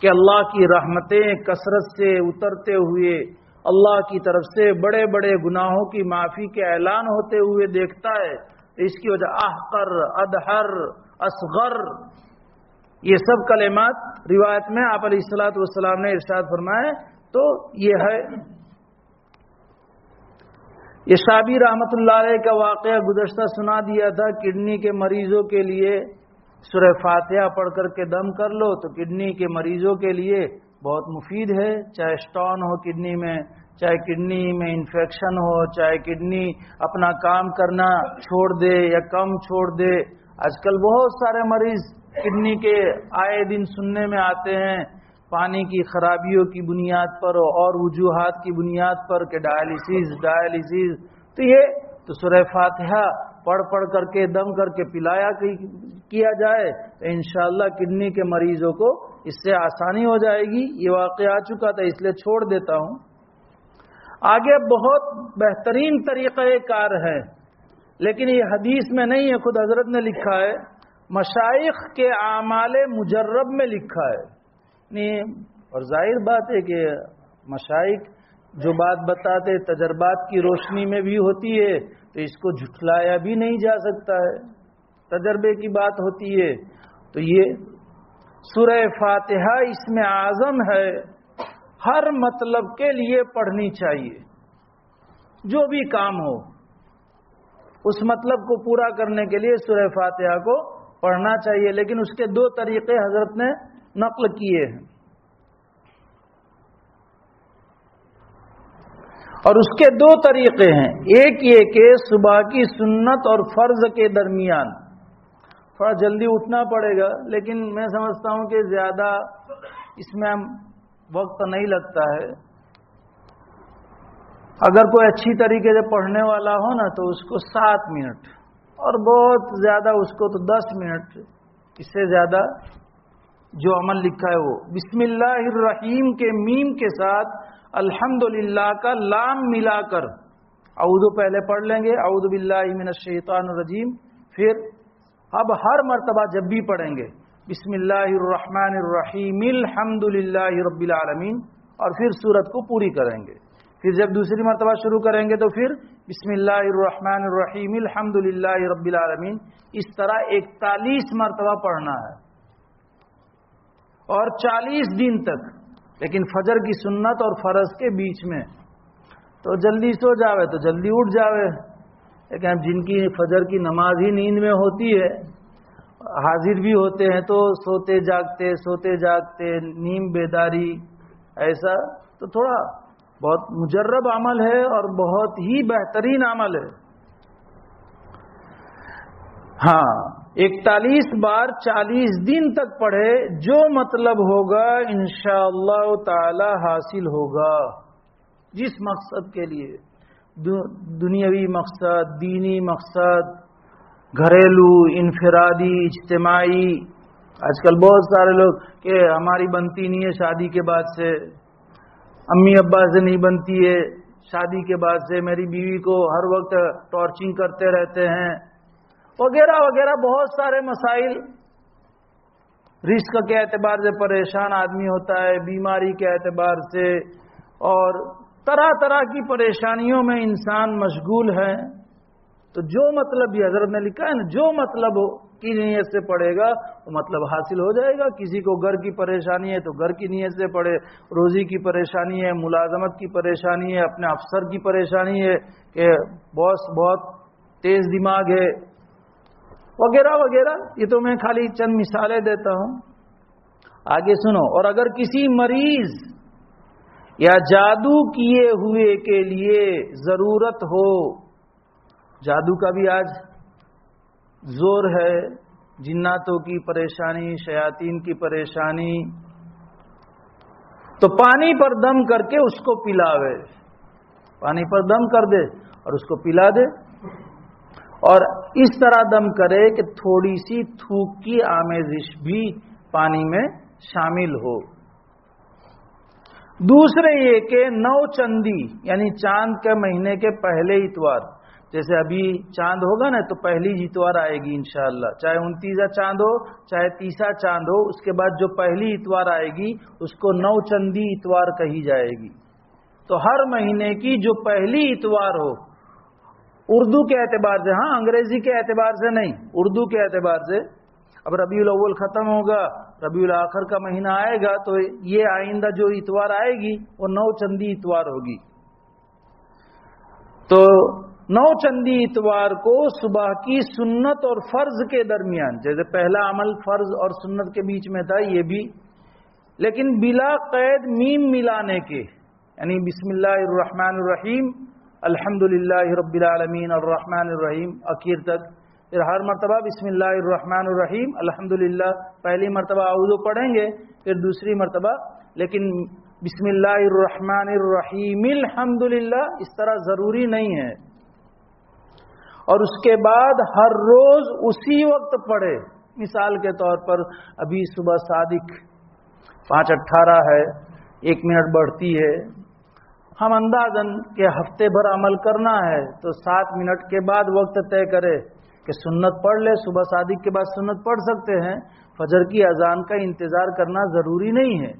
A: کہ اللہ کی رحمتیں کثرت سے اترتے ہوئے، اللہ کی طرف سے بڑے بڑے گناہوں کی معافی کے اعلان ہوتے ہوئے دیکھتا ہے۔ اس کی وجہ احقر، ادہر، اصغر، یہ سب کلمات روایت میں آپ علیہ الصلوۃ والسلام نے ارشاد فرمائے، تو یہ ہے۔ یہ شابی رحمت اللہ علیہ کا واقعہ گزشتہ سنا دیا تھا، کڈنی کے مریضوں کے لیے سورہ فاتحہ پڑھ کر کے دم کر لو تو کڈنی کے مریضوں کے لیے بہت مفید ہے، چاہے سٹون ہو کڈنی میں، چاہے کڈنی میں انفیکشن ہو، چاہے کڈنی اپنا کام کرنا چھوڑ دے یا کم چھوڑ دے۔ آج کل بہت سارے مریض کڈنی کے آئے دن سننے میں آتے ہیں، پانی کی خرابیوں کی بنیاد پر اور وجوہات کی بنیاد پر کہ ڈائلیسیس، تو یہ تو سورہ فاتحہ پڑھ کر کے دم کر کے پلایا کیا جائے تو انشاءاللہ کڈنی کے مریضوں کو اس سے آسانی ہو جائے گی۔ یہ واقعہ آ چکا تھا اس لیے چھوڑ دیتا ہوں۔ آگے بہت بہترین طریقہ کار ہے، لیکن یہ حدیث میں نہیں ہے، خود حضرت نے لکھا ہے، مشائخ کے اعمال مجرب میں لکھا ہے۔ اور ظاہر بات ہے کہ مشائخ جو بات بتاتے تجربات کی روشنی میں بھی ہوتی ہے تو اس کو جھٹلایا بھی نہیں جا سکتا ہے، تجربے کی بات ہوتی ہے۔ تو یہ سورہ فاتحہ اس میں اعظم ہے، ہر مطلب کے لیے پڑھنی چاہیے، جو بھی کام ہو اس مطلب کو پورا کرنے کے لیے سورہ فاتحہ کو پڑھنا چاہیے، لیکن اس کے 2 طریقے حضرت نے نقل کیے ہیں، اور اس کے 2 طریقے ہیں۔ ایک یہ کہ صبح کی سنت اور فرض کے درمیان تھوڑا جلدی اٹھنا پڑے گا، لیکن میں سمجھتا ہوں کہ زیادہ اس میں وقت نہیں لگتا ہے۔ اگر کوئی اچھی طریقے سے پڑھنے والا ہو نا تو اس کو 7 منٹ، اور بہت زیادہ اس کو تو 10 منٹ، اس سے زیادہ جو عمل لکھا ہے وہ بسم اللہ الرحیم کے میم کے ساتھ الحمدللہ کا لام ملا کر اعوذ پہلے پڑھ لیں گے، اعوذ باللہ من الشیطان الرجیم، پھر اب ہر مرتبہ جب بھی پڑھیں گے بسم اللہ الرحمن الرحیم الحمدللہ رب العالمین، اور پھر سورت کو پوری کریں گے۔ پھر جب دوسری مرتبہ شروع کریں گے تو پھر بسم اللہ الرحمن الرحیم الحمدللہ رب العالمین، اس طرح 41 مرتبہ پڑھنا ہے، اور 40 دن تک، لیکن فجر کی سنت اور فرض کے بیچ میں۔ تو جلدی سو جاوے تو جلدی اٹھ جاوے، لیکن جن کی فجر کی نماز ہی نیند میں ہوتی ہے، حاضر بھی ہوتے ہیں تو سوتے جاگتے نیم بیداری ایسا تو تھوڑا بہت مجرب عمل ہے اور بہت ہی بہترین عمل ہے. ہاں 41 بار 40 دن تک پڑھے، جو مطلب ہوگا انشاءاللہ تعالی حاصل ہوگا. جس مقصد کے لیے، دنیاوی مقصد، دینی مقصد، گھریلو، انفرادی، اجتماعی. آج کل بہت سارے لوگ کہ ہماری بنتی نہیں ہے شادی کے بعد سے، امی ابا سے نہیں بنتی ہے شادی کے بعد سے، میری بیوی کو ہر وقت ٹارچنگ کرتے رہتے ہیں، وغیرہ وغیرہ. بہت سارے مسائل. رزق کے اعتبار سے پریشان آدمی ہوتا ہے، بیماری کے اعتبار سے، اور طرح طرح کی پریشانیوں میں انسان مشغول ہے. تو جو مطلب یہ حضرت نے لکھا ہے نا، جو مطلب کی نیت سے پڑھے گا وہ مطلب حاصل ہو جائے گا. کسی کو گھر کی پریشانی ہے تو گھر کی نیت سے پڑھے، روزی کی پریشانی ہے، ملازمت کی پریشانی ہے، اپنے افسر کی پریشانی ہے کہ باس بہت تیز دماغ ہے، وغیرہ وغیرہ. یہ تو میں خالی چند مثالیں دیتا ہوں. آگے سنو. اور اگر کسی مریض یا جادو کیے ہوئے کے لیے ضرورت ہو، جادو کا بھی آج زور ہے، جناتوں کی پریشانی، شیاطین کی پریشانی، تو پانی پر دم کر کے اس کو پلاوے. پانی پر دم کر دے اور اس کو پلا دے، اور اس طرح دم کرے کہ تھوڑی سی تھوک کی آمیزش بھی پانی میں شامل ہو. دوسرے یہ کہ 9 چندی یعنی چاند کے مہینے کے پہلے اتوار، جیسے ابھی چاند ہوگا نا تو پہلی اتوار آئے گی انشاءاللہ، چاہے 29واں چاند ہو چاہے 30واں چاند ہو، اس کے بعد جو پہلی اتوار آئے گی اس کو 9 چندی اتوار کہی جائے گی. تو ہر مہینے کی جو پہلی اتوار ہو، اردو کے اعتبار سے، ہاں انگریزی کے اعتبار سے نہیں، اردو کے اعتبار سے. اب ربیع الاول ختم ہوگا، ربیع الاخر کا مہینہ آئے گا، تو یہ آئندہ جو اتوار آئے گی وہ 9 چندی اتوار ہوگی. تو 9 چندی اتوار کو صبح کی سنت اور فرض کے درمیان، جیسے پہلا عمل فرض اور سنت کے بیچ میں تھا یہ بھی، لیکن بلا قید میم ملانے کے، یعنی بسم اللہ الرحمن الرحیم، الحمدللہ رب العالمین الرحمن الرحیم اخیر تک. پھر ہر مرتبہ بسم اللہ الرحمن الرحیم الحمدللہ، پہلی مرتبہ اعوذ پڑھیں گے، پھر دوسری مرتبہ، لیکن بسم اللہ الرحمن الرحیم الحمدللہ اس طرح ضروری نہیں ہے. اور اس کے بعد ہر روز اسی وقت پڑھے. مثال کے طور پر ابھی صبح صادق 5:18 ہے، 1 منٹ بڑھتی ہے، ہم اندازاً کہ ہفتے بھر عمل کرنا ہے تو 7 منٹ کے بعد وقت طے کرے کہ سنت پڑھ لے. صبح صادق کے بعد سنت پڑھ سکتے ہیں، فجر کی اذان کا انتظار کرنا ضروری نہیں ہے.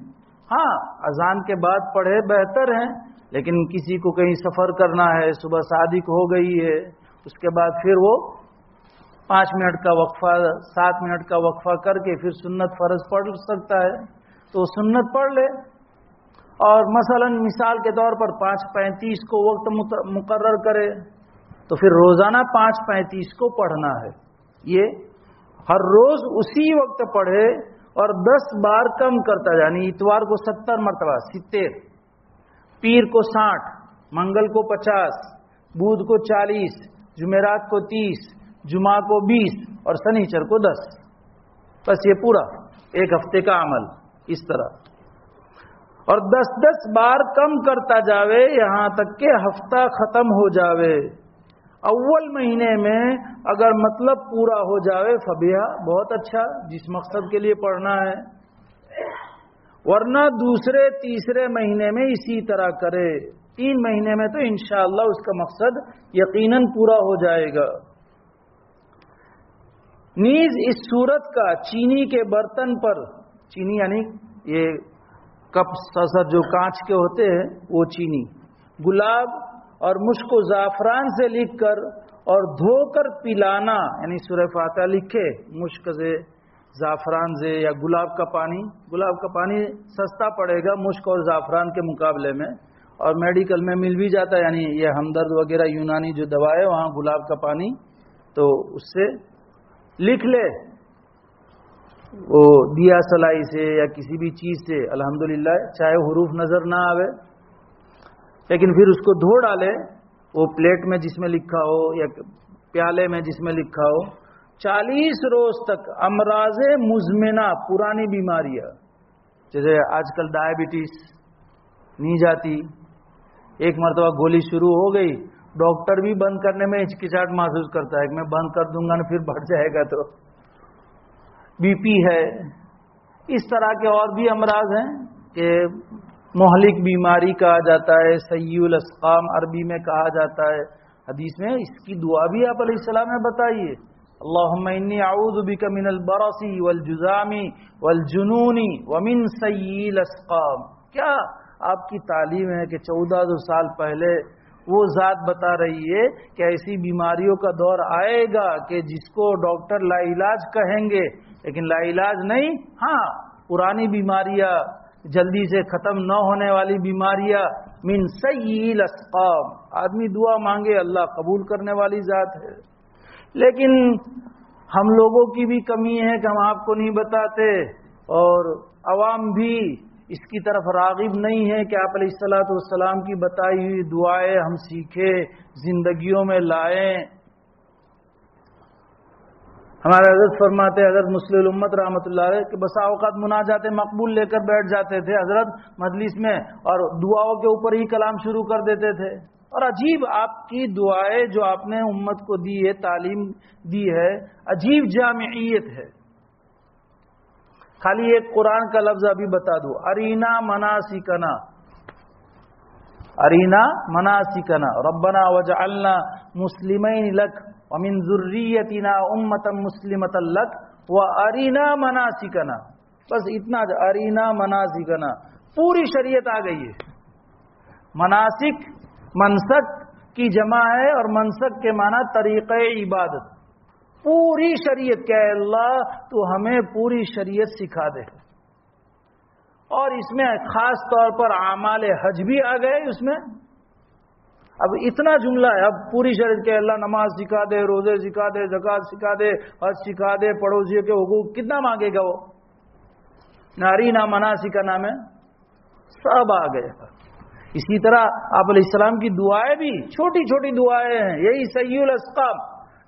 A: ہاں اذان کے بعد پڑھے بہتر ہے، لیکن کسی کو کہیں سفر کرنا ہے، صبح صادق ہو گئی ہے، اس کے بعد پھر وہ 5 منٹ کا وقفہ، 7 منٹ کا وقفہ کر کے پھر سنت فرض پڑھ سکتا ہے، تو سنت پڑھ لے. اور مثلا مثال کے طور پر 5:35 کو وقت مقرر کرے، تو پھر روزانہ 5:35 کو پڑھنا ہے. یہ ہر روز اسی وقت پڑھے اور 10 بار کم کرتا، یعنی اتوار کو 70 مرتبہ 70، پیر کو 60، منگل کو 50، بدھ کو 40، جمعرات کو 30، جمعہ کو 20 اور سنیچر کو 10. بس یہ پورا ایک ہفتے کا عمل اس طرح. اور 10 بار کم کرتا جاوے یہاں تک کہ ہفتہ ختم ہو جاوے. اول مہینے میں اگر مطلب پورا ہو جاوے فبیہ، بہت اچھا، جس مقصد کے لیے پڑھنا ہے. ورنہ دوسرے تیسرے مہینے میں اسی طرح کرے. 3 مہینے میں تو انشاءاللہ اس کا مقصد یقیناً پورا ہو جائے گا. نیز اس صورت کا چینی کے برتن پر، چینی یعنی یہ کپ سسر جو کانچ کے ہوتے ہیں وہ چینی، گلاب اور مشک و زعفران سے لکھ کر اور دھو کر پلانا، یعنی سورہ فاتحہ لکھے مشک سے، زعفران سے، یا گلاب کا پانی سستا پڑے گا مشک اور زعفران کے مقابلے میں، اور میڈیکل میں مل بھی جاتا ہے، یعنی یہ ہمدرد وغیرہ یونانی جو دوا ہے وہاں گلاب کا پانی، تو اس سے لکھ لے وہ دیا سلائی سے یا کسی بھی چیز سے الحمدللہ چاہے حروف نظر نہ آوے، لیکن پھر اس کو دھو ڈالے، وہ پلیٹ میں جس میں لکھا ہو یا پیالے میں جس میں لکھا ہو، 40 روز تک امراض مزمنہ پرانی بیماریاں، جیسے آج کل ڈائبٹیز نہیں جاتی، ایک مرتبہ گولی شروع ہو گئی، ڈاکٹر بھی بند کرنے میں ہچکچاہٹ محسوس کرتا ہے کہ میں بند کر دوں گا نا پھر بڑھ جائے گا، تو بی پی ہے، اس طرح کے اور بھی امراض ہیں کہ مہلک بیماری کہا جاتا ہے، سیء الاسقام عربی میں کہا جاتا ہے، حدیث میں اس کی دعا بھی آپ علیہ السلام نے بتائی ہے، اللہم انی اعوذ بک من البرص والجذام والجنون ومن سیء الاسقام۔ کیا آپ کی تعلیم ہے کہ 1400 سال پہلے وہ ذات بتا رہی ہے کہ ایسی بیماریوں کا دور آئے گا کہ جس کو ڈاکٹر لا علاج کہیں گے، لیکن لا علاج نہیں، ہاں پرانی بیماریاں، جلدی سے ختم نہ ہونے والی بیماریاں، من سیء الاسقام۔ آدمی دعا مانگے اللہ قبول کرنے والی ذات ہے، لیکن ہم لوگوں کی بھی کمی ہے کہ ہم آپ کو نہیں بتاتے، اور عوام بھی اس کی طرف راغب نہیں ہے کہ آپ علیہ الصلوۃ والسلام کی بتائی ہوئی دعائیں ہم سیکھیں، زندگیوں میں لائیں۔ ہمارے حضرت فرماتے ہیں، حضرت مسلم الامت رحمۃ اللہ علیہ کہ بسا اوقات مناجات مقبول لے کر بیٹھ جاتے تھے حضرت مجلس میں، اور دعاؤں کے اوپر ہی کلام شروع کر دیتے تھے، اور عجیب آپ کی دعائیں جو آپ نے امت کو دی ہے، تعلیم دی ہے، عجیب جامعیت ہے۔ خالی ایک قرآن کا لفظ ابھی بتا دوں، ارینا مناسکنا، ارینا مناسکنا ربنا وجعلنا مسلمین لک ومن ذریتنا امتا مسلمتا لک وارینا مناسکنا، بس اتنا، ارینا مناسکنا، پوری شریعت آ گئی ہے۔ مناسک منسک کی جمع ہے، اور منسک کے معنی طریقہ عبادت، پوری شریعت، کہ اللہ تو ہمیں پوری شریعت سکھا دے، اور اس میں خاص طور پر اعمال حج بھی آ گئے اس میں۔ اب اتنا جملہ ہے، اب پوری شریعت کہ اللہ نماز سکھا دے، روزے سکھا دے، زکوٰۃ سکھا دے، حج سکھا دے، پڑوسیوں کے حقوق، کتنا مانگے گا وہ؟ ناری نہ مناسک نام ہے، سب آ گئے۔ اسی طرح آپ علیہ السلام کی دعائیں بھی چھوٹی چھوٹی دعائیں ہیں، یہی سیء الاسقام،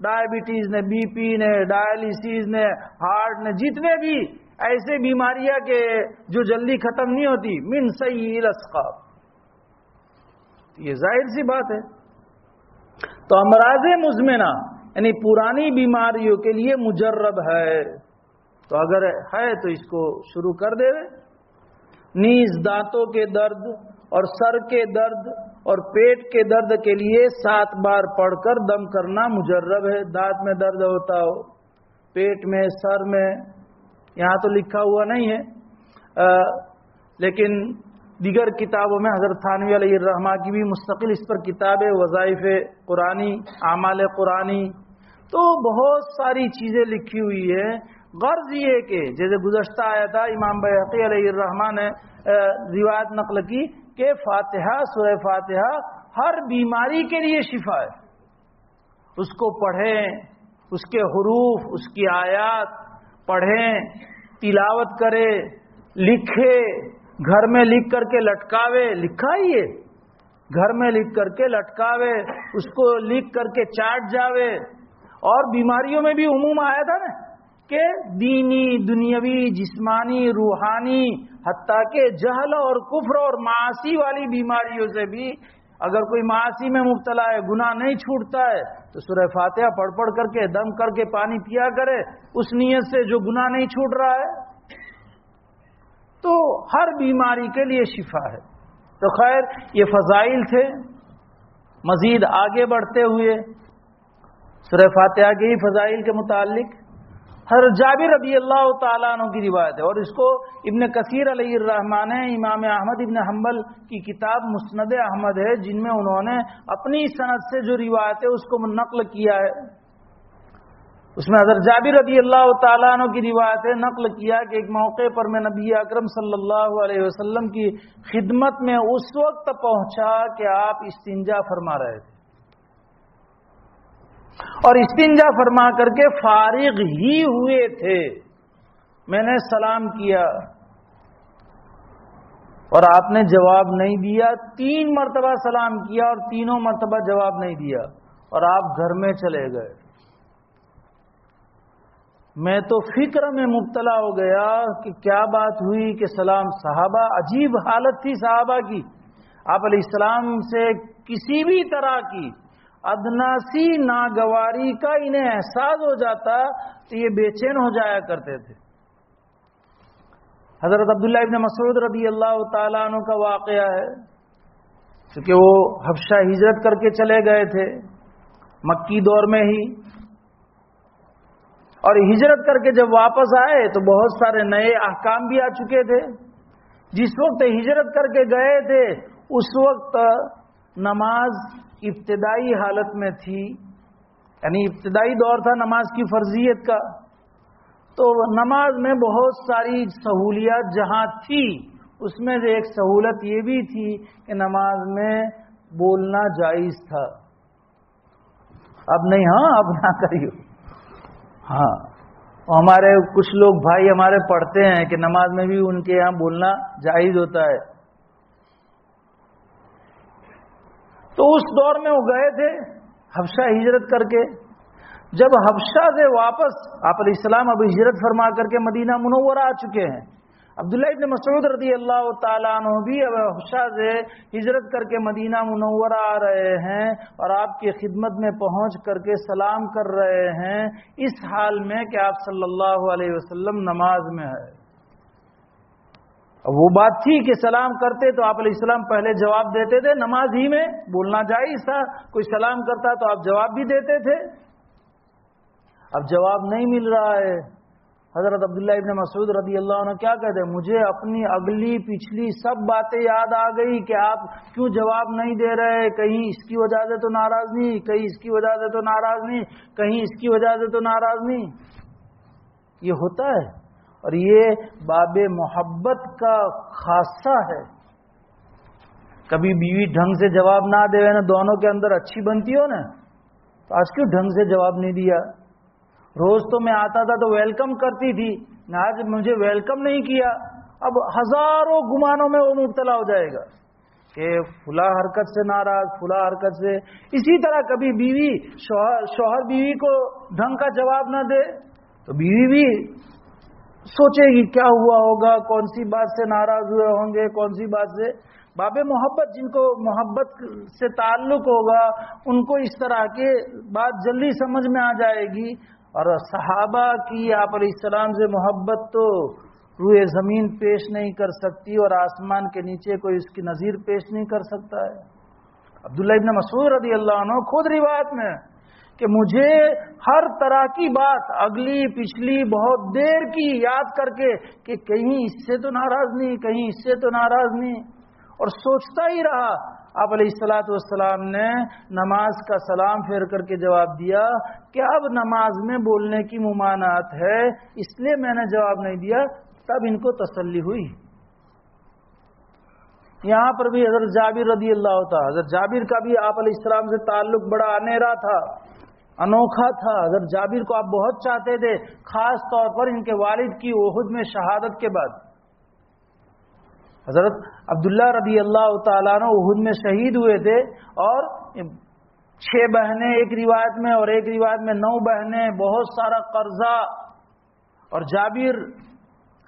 A: ڈائبٹیز نے، بی پی نے، ڈائلسیس نے، ہارٹ نے، جتنے بھی ایسے بیماریاں کہ جو جلدی ختم نہیں ہوتی، من سیء الاسقام، یہ ظاہر سی بات ہے۔ تو امراض مزمنہ یعنی پرانی بیماریوں کے لیے مجرب ہے، تو اگر ہے تو اس کو شروع کر دے۔ نیز دانتوں کے درد اور سر کے درد اور پیٹ کے درد کے لیے 7 بار پڑھ کر دم کرنا مجرب ہے۔ دانت میں درد ہوتا ہو، پیٹ میں، سر میں، یہاں تو لکھا ہوا نہیں ہے، لیکن دیگر کتابوں میں حضرت تھانوی علیہ الرحمہ کی بھی مستقل اس پر کتاب ہے، وظائف قرآنی، اعمال قرآنی، تو بہت ساری چیزیں لکھی ہوئی ہے۔ غرض یہ کہ جیسے گزشتہ آیا تھا، امام بیہقی علیہ الرحمہ نے روایت نقل کی کہ فاتحہ، سورہ فاتحہ ہر بیماری کے لیے شفا ہے، اس کو پڑھیں، اس کے حروف، اس کی آیات پڑھیں، تلاوت کرے، لکھے، گھر میں لکھ کر کے لٹکاوے، لکھا ہی ہے، گھر میں لکھ کر کے لٹکاوے، اس کو لکھ کر کے چاٹ جاوے۔ اور بیماریوں میں بھی عموم آیا تھا نا کہ دینی، دنیاوی، جسمانی، روحانی، حتیٰ کہ جہل اور کفر اور معاصی والی بیماریوں سے بھی اگر کوئی معاصی میں مبتلا ہے، گناہ نہیں چھوٹتا ہے، تو سورہ فاتحہ پڑھ پڑھ کر کے، دم کر کے پانی پیا کرے، اس نیت سے جو گناہ نہیں چھوٹ رہا ہے، تو ہر بیماری کے لیے شفا ہے۔ تو خیر یہ فضائل تھے۔ مزید آگے بڑھتے ہوئے سورہ فاتحہ کے ہی فضائل کے متعلق حضرت جابر رضی اللہ تعالیٰ عنہ کی روایت ہے، اور اس کو ابن کثیر علیہ الرحمٰن نے امام احمد ابن حنبل کی کتاب مسند احمد ہے، جن میں انہوں نے اپنی سند سے جو روایت ہے اس کو نقل کیا ہے۔ اس میں حضرت جابر رضی اللہ تعالیٰ عنہ کی روایت ہے، نقل کیا کہ ایک موقع پر میں نبی اکرم صلی اللہ علیہ وسلم کی خدمت میں اس وقت پہنچا کہ آپ استنجا فرما رہے تھے، اور استنجا فرما کر کے فارغ ہی ہوئے تھے، میں نے سلام کیا اور آپ نے جواب نہیں دیا. 3 مرتبہ سلام کیا اور تینوں مرتبہ جواب نہیں دیا اور آپ گھر میں چلے گئے. میں تو فکر میں مبتلا ہو گیا کہ کیا بات ہوئی کہ سلام. صحابہ عجیب حالت تھی صحابہ کی. آپ علیہ السلام سے کسی بھی طرح کی ادنا سی ناگواری کا انہیں احساس ہو جاتا تو یہ بے چین ہو جایا کرتے تھے. حضرت عبداللہ ابن مسعود رضی اللہ تعالیٰ عنہ کا واقعہ ہے، کیونکہ وہ حبشہ ہجرت کر کے چلے گئے تھے مکی دور میں ہی، اور ہجرت کر کے جب واپس آئے تو بہت سارے نئے احکام بھی آ چکے تھے. جس وقت ہجرت کر کے گئے تھے اس وقت نماز ابتدائی حالت میں تھی، یعنی ابتدائی دور تھا نماز کی فرضیت کا. تو نماز میں بہت ساری سہولیات جہاں تھی اس میں سے ایک سہولت یہ بھی تھی کہ نماز میں بولنا جائز تھا. اب نہیں، ہاں اب نہ کریو. ہاں ہمارے کچھ لوگ بھائی ہمارے پڑھتے ہیں کہ نماز میں بھی ان کے یہاں بولنا جائز ہوتا ہے. تو اس دور میں وہ گئے تھے حبشہ ہجرت کر کے. جب حبشہ سے واپس آپ علیہ السلام اب ہجرت فرما کر کے مدینہ منورہ آ چکے ہیں. عبداللہ ابن مسعود رضی اللہ تعالیٰ عنہ بھی اب حبشہ سے ہجرت کر کے مدینہ منورہ آ رہے ہیں اور آپ کی خدمت میں پہنچ کر کے سلام کر رہے ہیں اس حال میں کہ آپ صلی اللہ علیہ وسلم نماز میں ہے. وہ بات تھی کہ سلام کرتے تو آپ علیہ السلام پہلے جواب دیتے تھے، نماز ہی میں بولنا جائز تھا. کوئی سلام کرتا تو آپ جواب بھی دیتے تھے. اب جواب نہیں مل رہا ہے. حضرت عبداللہ ابن مسعود رضی اللہ عنہ کیا کہتے ہیں، مجھے اپنی اگلی پچھلی سب باتیں یاد آ گئی کہ آپ کیوں جواب نہیں دے رہے. کہیں اس کی وجہ سے تو ناراض نہیں، کہیں اس کی وجہ سے تو ناراض نہیں، کہیں اس کی وجہ سے تو ناراض نہیں. یہ ہوتا ہے اور یہ باب محبت کا خاصہ ہے. کبھی بیوی ڈھنگ سے جواب نہ دے نا، دونوں کے اندر اچھی بنتی ہو نا، تو آج کیوں ڈھنگ سے جواب نہیں دیا. روز تو میں آتا تھا تو ویلکم کرتی تھی، آج مجھے ویلکم نہیں کیا. اب ہزاروں گمانوں میں وہ مبتلا ہو جائے گا کہ فلاں حرکت سے ناراض، فلاں حرکت سے. اسی طرح کبھی بیوی شوہر بیوی کو ڈھنگ کا جواب نہ دے تو بیوی بھی سوچے گی کیا ہوا ہوگا، کون سی بات سے ناراض ہوئے ہوں گے، کون سی بات سے. باب محبت جن کو محبت سے تعلق ہوگا ان کو اس طرح کی بات جلدی سمجھ میں آ جائے گی. اور صحابہ کی آپ علیہ السلام سے محبت تو روئے زمین پیش نہیں کر سکتی اور آسمان کے نیچے کوئی اس کی نظیر پیش نہیں کر سکتا ہے. عبداللہ ابن مسعود رضی اللہ عنہ خود روایت میں کہ مجھے ہر طرح کی بات اگلی پچھلی بہت دیر کی یاد کر کے کہ کہیں اس سے تو ناراض نہیں، کہیں اس سے تو ناراض نہیں، اور سوچتا ہی رہا. آپ علیہ الصلوۃ والسلام نے نماز کا سلام پھیر کر کے جواب دیا کہ اب نماز میں بولنے کی ممانعت ہے، اس لیے میں نے جواب نہیں دیا. تب ان کو تسلی ہوئی. یہاں پر بھی حضرت جابر رضی اللہ تعالی، حضرت جابر کا بھی آپ علیہ السلام سے تعلق بڑا انیرا تھا، انوکھا تھا. حضرت جابر کو آپ بہت چاہتے تھے، خاص طور پر ان کے والد کی احد میں شہادت کے بعد. حضرت عبداللہ رضی اللہ تعالیٰ عنہ احد میں شہید ہوئے تھے اور 6 بہنیں ایک روایت میں اور ایک روایت میں 9 بہنیں، بہت سارا قرضہ. اور جابر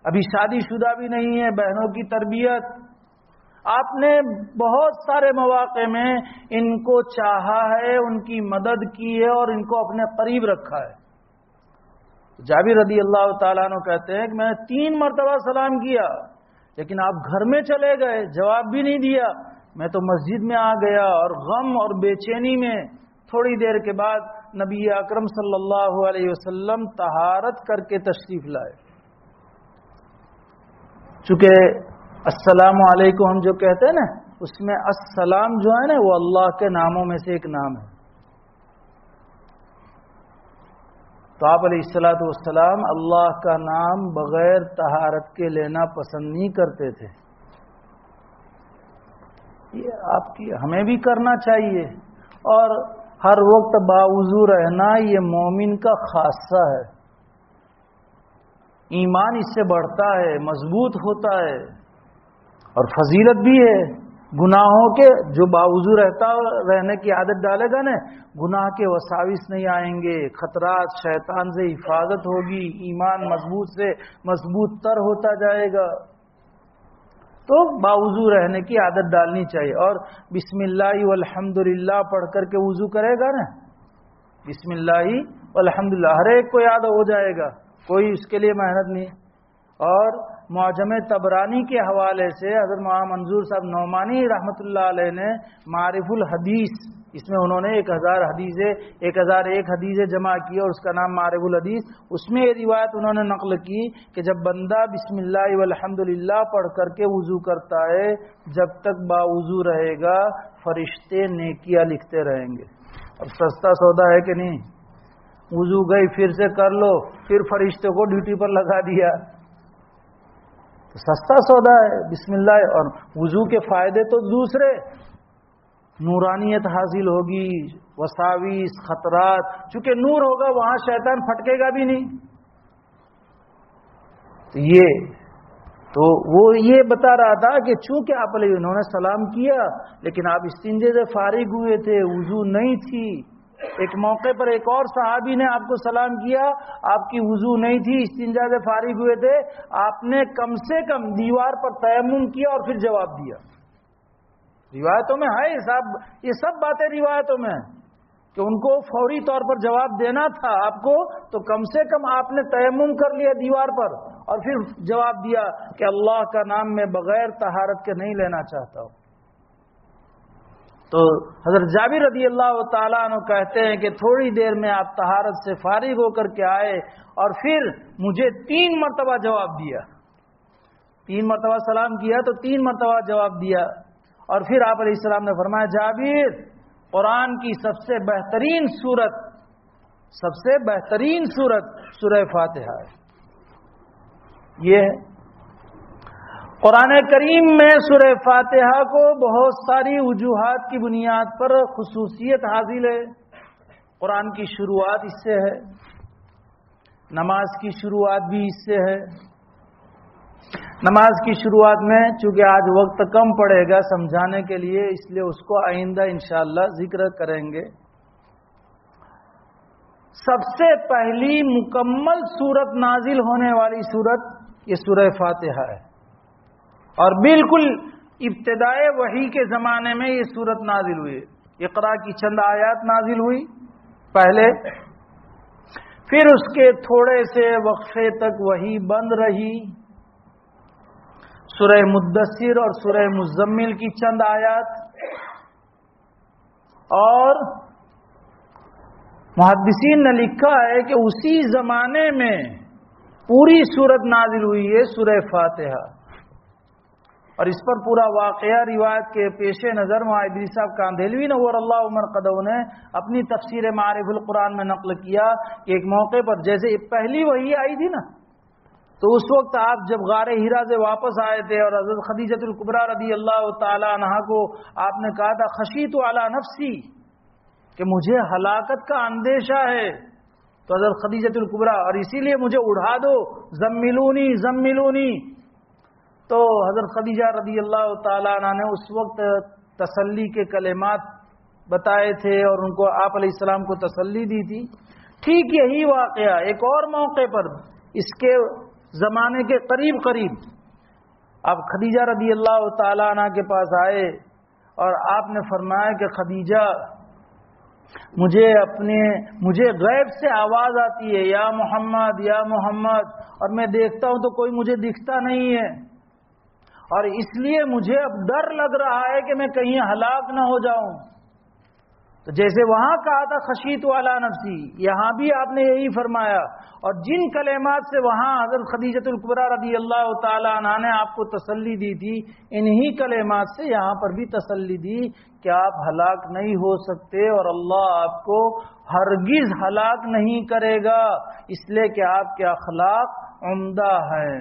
A: ابھی شادی شدہ بھی نہیں ہے، بہنوں کی تربیت. آپ نے بہت سارے مواقع میں ان کو چاہا ہے، ان کی مدد کی ہے اور ان کو اپنے قریب رکھا ہے. جابر رضی اللہ تعالیٰ عنہ کہتے ہیں کہ میں نے 3 مرتبہ سلام کیا لیکن آپ گھر میں چلے گئے، جواب بھی نہیں دیا. میں تو مسجد میں آ گیا اور غم اور بے چینی میں تھوڑی دیر کے بعد نبی اکرم صلی اللہ علیہ وسلم طہارت کر کے تشریف لائے. چونکہ السلام علیکم ہم جو کہتے ہیں نا، اس میں السلام جو ہے نا وہ اللہ کے ناموں میں سے ایک نام ہے. تو آپ علیہ الصلوۃ والسلام اللہ کا نام بغیر طہارت کے لینا پسند نہیں کرتے تھے. یہ آپ کی ہمیں بھی کرنا چاہیے، اور ہر وقت باوضو رہنا یہ مومن کا خاصہ ہے. ایمان اس سے بڑھتا ہے، مضبوط ہوتا ہے، اور فضیلت بھی ہے۔ گناہوں کے جو باوضو رہنے کی عادت ڈالے گا نا، گناہ کے وساوس نہیں آئیں گے، خطرات شیطان سے حفاظت ہوگی، ایمان مضبوط سے مضبوط تر ہوتا جائے گا۔ تو باوضو رہنے کی عادت ڈالنی چاہیے، اور بسم اللہ والحمدللہ پڑھ کر کے وضو کرے گا نا، بسم اللہ والحمدللہ ہر ایک کو یاد ہو جائے گا، کوئی اس کے لیے محنت نہیں۔ اور معجم طبرانی کے حوالے سے حضرت مولانا منظور صاحب نعمانی رحمۃ اللہ علیہ نے معارف الحدیث، اس میں انہوں نے 1001 حدیثیں جمع کی اور اس کا نام معارف الحدیث، اس میں یہ روایت انہوں نے نقل کی کہ جب بندہ بسم اللہ والحمدللہ پڑھ کر کے وضو کرتا ہے، جب تک باوضو رہے گا فرشتے نیکیاں لکھتے رہیں گے۔ اب سستا سودا ہے کہ نہیں؟ وضو گئی پھر سے کر لو، پھر فرشتوں کو ڈیوٹی پر لگا دیا، تو سستا سودا ہے بسم اللہ۔ اور وضو کے فائدے تو دوسرے، نورانیت حاصل ہوگی، وساویس خطرات، چونکہ نور ہوگا وہاں شیطان پھٹکے گا بھی نہیں۔ تو وہ یہ بتا رہا تھا کہ چونکہ آپ علیہ انہوں نے سلام کیا لیکن آپ استنجے سے فارغ ہوئے تھے، وضو نہیں تھی۔ ایک موقع پر ایک اور صحابی نے آپ کو سلام کیا، آپ کی وضو نہیں تھی، استنجا سے فارغ ہوئے تھے، آپ نے کم سے کم دیوار پر تیمم کیا اور پھر جواب دیا۔ روایتوں میں ہے یہ سب باتیں روایتوں میں ہیں کہ ان کو فوری طور پر جواب دینا تھا آپ کو، تو کم سے کم آپ نے تیمم کر لیا دیوار پر اور پھر جواب دیا کہ اللہ کا نام میں بغیر طہارت کے نہیں لینا چاہتا ہوں۔ تو حضرت جابر رضی اللہ تعالیٰ عنہ کہتے ہیں کہ تھوڑی دیر میں آپ طہارت سے فارغ ہو کر کے آئے اور پھر مجھے 3 مرتبہ جواب دیا، 3 مرتبہ سلام کیا تو 3 مرتبہ جواب دیا، اور پھر آپ علیہ السلام نے فرمایا جابر، قرآن کی سب سے بہترین سورت سورہ فاتحہ ہے۔ یہ ہے قرآن کریم میں سورہ فاتحہ کو بہت ساری وجوہات کی بنیاد پر خصوصیت حاصل ہے۔ قرآن کی شروعات اس سے ہے، نماز کی شروعات بھی اس سے ہے۔ نماز کی شروعات میں چونکہ آج وقت کم پڑے گا سمجھانے کے لیے، اس لیے اس کو آئندہ انشاءاللہ ذکر کریں گے۔ سب سے پہلی مکمل سورت نازل ہونے والی سورت یہ سورہ فاتحہ ہے، اور بالکل ابتدائے وحی کے زمانے میں یہ سورت نازل ہوئی۔ اقرا کی چند آیات نازل ہوئی پہلے، پھر اس کے تھوڑے سے وقفے تک وحی بند رہی۔ سورہ مدثر اور سورہ مزمل کی چند آیات، اور محدثین نے لکھا ہے کہ اسی زمانے میں پوری سورت نازل ہوئی ہے سورہ فاتحہ، اور اس پر پورا واقعہ روایت کے پیش نظر ادری صاحب کاندھیلوی نور اللہ عمر قدو نے اپنی تفسیر معارف القرآن میں نقل کیا کہ ایک موقع پر جیسے پہلی وحی آئی تھی نا، تو اس وقت آپ جب غار ہیرا سے واپس آئے تھے اور حضرت خدیجۃ الکبریٰ رضی اللہ تعالی عنہا کو آپ نے کہا تھا خشیت علی نفسی، کہ مجھے ہلاکت کا اندیشہ ہے، تو حضرت خدیجۃ الکبریٰ اور اسی لیے مجھے اڑا دو، زملونی، تو حضرت خدیجہ رضی اللہ تعالی عنہ نے اس وقت تسلی کے کلمات بتائے تھے اور ان کو آپ علیہ السلام کو تسلی دی تھی۔ ٹھیک یہی واقعہ ایک اور موقع پر اس کے زمانے کے قریب آپ خدیجہ رضی اللہ تعالی عنہ کے پاس آئے اور آپ نے فرمایا کہ خدیجہ، مجھے غیب سے آواز آتی ہے یا محمد، اور میں دیکھتا ہوں تو کوئی مجھے دکھتا نہیں ہے، اور اس لیے مجھے اب ڈر لگ رہا ہے کہ میں کہیں ہلاک نہ ہو جاؤں۔ تو جیسے وہاں کہا تھا خشیت علی نفسی، یہاں بھی آپ نے یہی فرمایا، اور جن کلمات سے وہاں حضرت خدیجۃ الکبریٰ رضی اللہ تعالی عنہا نے آپ کو تسلی دی تھی، انہی کلمات سے یہاں پر بھی تسلی دی کہ آپ ہلاک نہیں ہو سکتے اور اللہ آپ کو ہرگز ہلاک نہیں کرے گا، اس لیے کہ آپ کے اخلاق عمدہ ہیں،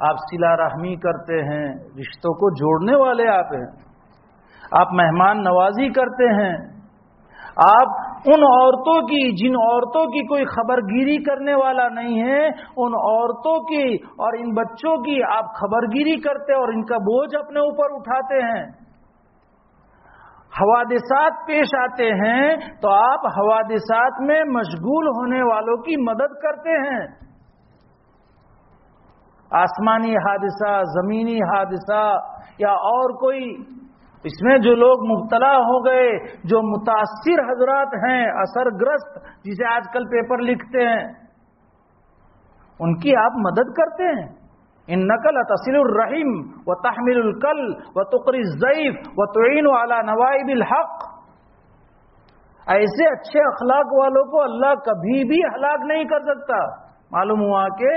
A: آپ صلہ رحمی کرتے ہیں، رشتوں کو جوڑنے والے آپ ہیں، آپ مہمان نوازی کرتے ہیں، آپ ان عورتوں کی جن عورتوں کی کوئی خبر گیری کرنے والا نہیں ہے، ان عورتوں کی اور ان بچوں کی آپ خبر گیری کرتے اور ان کا بوجھ اپنے اوپر اٹھاتے ہیں۔ حوادثات پیش آتے ہیں تو آپ حوادثات میں مشغول ہونے والوں کی مدد کرتے ہیں۔ آسمانی حادثہ، زمینی حادثہ یا اور کوئی، اس میں جو لوگ مبتلا ہو گئے، جو متاثر حضرات ہیں، اثر گرست جسے آج کل پیپر لکھتے ہیں، ان کی آپ مدد کرتے ہیں۔ انک لتصل الرحم وتحمل الکل وتقری الضیف وتعین علی نوائب الحق۔ ایسے اچھے اخلاق والوں کو اللہ کبھی بھی ہلاک نہیں کر سکتا۔ معلوم ہوا کہ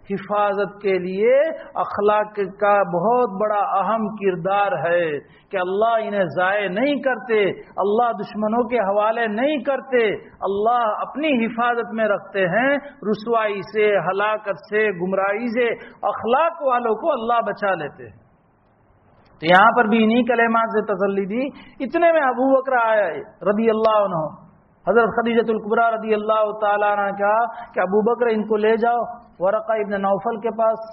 A: حفاظت کے لیے اخلاق کا بہت بڑا اہم کردار ہے کہ اللہ انہیں ضائع نہیں کرتے، اللہ دشمنوں کے حوالے نہیں کرتے، اللہ اپنی حفاظت میں رکھتے ہیں، رسوائی سے، ہلاکت سے، گمراہی سے اخلاق والوں کو اللہ بچا لیتے ہیں۔ تو یہاں پر بھی انہی کلمات سے تسلی دی۔ اتنے میں ابو بکر آیا رضی اللہ عنہ، حضرت خدیجۃ الکبریٰ رضی اللہ تعالیٰ عنہ نے کہا کہ ابو بکر ان کو لے جاؤ ورقہ ابن نوفل کے پاس،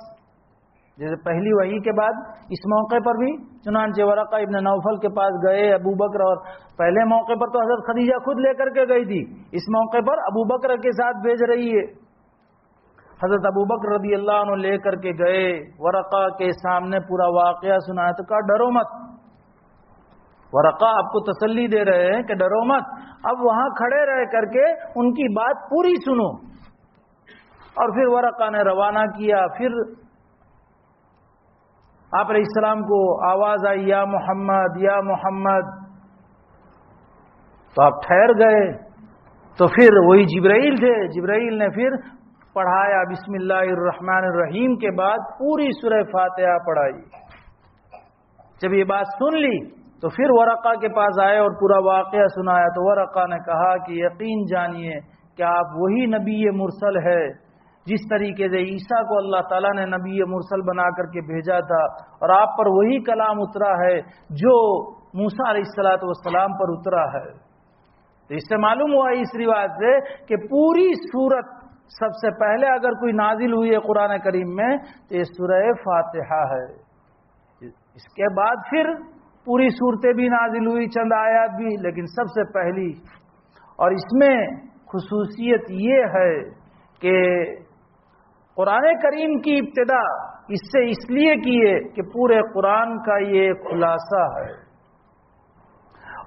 A: جیسے پہلی وحی کے بعد اس موقع پر بھی چنانچہ ورقہ ابن نوفل کے پاس گئے ابو بکر، اور پہلے موقع پر تو حضرت خدیجہ خود لے کر کے گئی تھی، اس موقع پر ابو بکر کے ساتھ بھیج رہی ہے۔ حضرت ابو بکر رضی اللہ عنہ لے کر کے گئے، ورقہ کے سامنے پورا واقعہ سنایا تو کہا ڈرو مت۔ ورقہ آپ کو تسلی دے رہے ہیں کہ ڈرو مت، اب وہاں کھڑے رہ کر کے ان کی بات پوری سنو۔ اور پھر ورقہ نے روانہ کیا، پھر آپ علیہ السلام کو آواز آئی یا محمد یا محمد، تو آپ ٹھہر گئے، تو پھر وہی جبرائیل تھے، جبرائیل نے پھر پڑھایا بسم اللہ الرحمن الرحیم کے بعد پوری سورہ فاتحہ پڑھائی۔ جب یہ بات سن لی تو پھر ورقہ کے پاس آئے اور پورا واقعہ سنایا، تو ورقہ نے کہا کہ یقین جانیے کہ آپ وہی نبی مرسل ہے جس طریقے سے عیسیٰ کو اللہ تعالیٰ نے نبی مرسل بنا کر کے بھیجا تھا، اور آپ پر وہی کلام اترا ہے جو موسیٰ علیہ السلام پر اترا ہے۔ تو اس سے معلوم ہوا اس روایت سے کہ پوری سورت سب سے پہلے اگر کوئی نازل ہوئی ہے قرآن کریم میں تو یہ سورہ فاتحہ ہے۔ اس کے بعد پھر پوری صورتیں بھی نازل ہوئی، چند آیات بھی، لیکن سب سے پہلی، اور اس میں خصوصیت یہ ہے کہ قرآن کریم کی ابتدا اس سے اس لیے کی ہے کہ پورے قرآن کا یہ خلاصہ ہے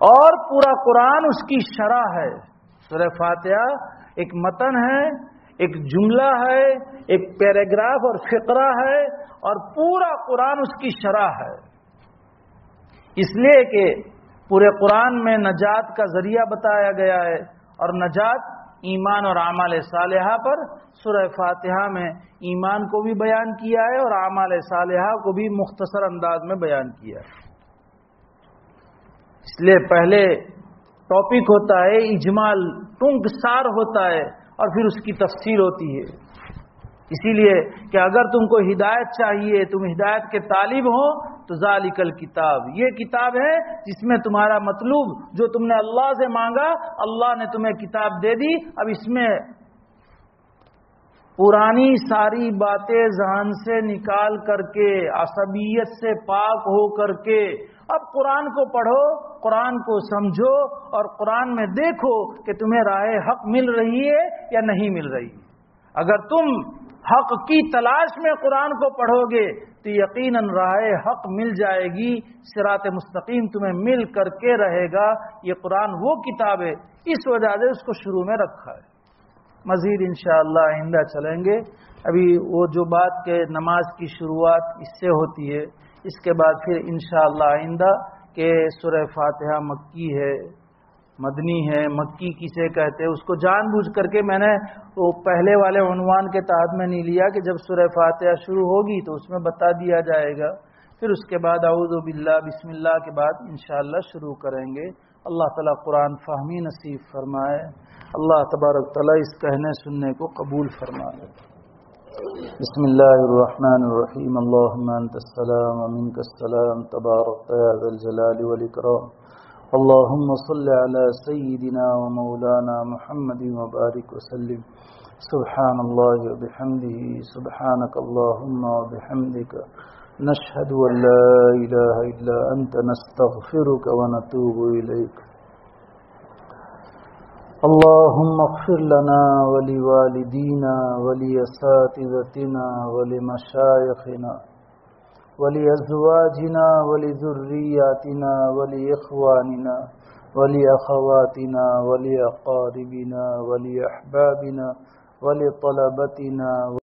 A: اور پورا قرآن اس کی شرح ہے۔ سورہ فاتحہ ایک متن ہے، ایک جملہ ہے، ایک پیراگراف اور فقرہ ہے، اور پورا قرآن اس کی شرح ہے، اس لیے کہ پورے قرآن میں نجات کا ذریعہ بتایا گیا ہے، اور نجات ایمان اور اعمال صالحہ پر سورہ فاتحہ میں ایمان کو بھی بیان کیا ہے اور اعمال صالحہ کو بھی مختصر انداز میں بیان کیا ہے۔ اس لیے پہلے ٹاپک ہوتا ہے اجمال، ٹنک سار ہوتا ہے، اور پھر اس کی تفصیل ہوتی ہے۔ اسی لیے کہ اگر تم کو ہدایت چاہیے، تم ہدایت کے طالب ہو، تو ذالک الکتاب، یہ کتاب ہے جس میں تمہارا مطلوب جو تم نے اللہ سے مانگا، اللہ نے تمہیں کتاب دے دی۔ اب اس میں پرانی ساری باتیں ذہن سے نکال کر کے، عصبیت سے پاک ہو کر کے، اب قرآن کو پڑھو، قرآن کو سمجھو، اور قرآن میں دیکھو کہ تمہیں راہ حق مل رہی ہے یا نہیں مل رہی۔ اگر تم حق کی تلاش میں قرآن کو پڑھو گے تو یقیناً راہ حق مل جائے گی، صراط مستقیم تمہیں مل کر کے رہے گا۔ یہ قرآن وہ کتاب ہے، اس وجہ سے اس کو شروع میں رکھا ہے۔ مزید انشاءاللہ آئندہ چلیں گے۔ ابھی وہ جو بات کہ نماز کی شروعات اس سے ہوتی ہے، اس کے بعد پھر انشاءاللہ آئندہ کہ سورہ فاتحہ مکی ہے، مدنی ہے، مکی کسے کہتے ہیں، اس کو جان بوجھ کر کے میں نے وہ پہلے والے عنوان کے تحت میں نہیں لیا کہ جب سورہ فاتحہ شروع ہوگی تو اس میں بتا دیا جائے گا، پھر اس کے بعد اعوذ باللہ بسم اللہ کے بعد انشاءاللہ شروع کریں گے۔ اللہ تعالیٰ قرآن فہمی نصیب فرمائے، اللہ تبارک تعالیٰ اس کہنے سننے کو قبول فرمائے۔ بسم اللہ الرحمن الرحیم، اللہم انت السلام ومنک السلام، تبارک یا ذا الجلال والاکرام، اللهم صل على سيدنا ومولانا محمد وبارك وسلم. سبحان الله وبحمده سبحانك اللهم وبحمدك نشهد أن لا إله إلا أنت نستغفرك ونتوب إليك. اللهم اغفر لنا ولوالدينا ولأساتذتنا ولمشايخنا ولأزواجنا ولذرياتنا ولإخواننا ولأخواتنا ولأقاربنا ولأحبابنا ولطلبتنا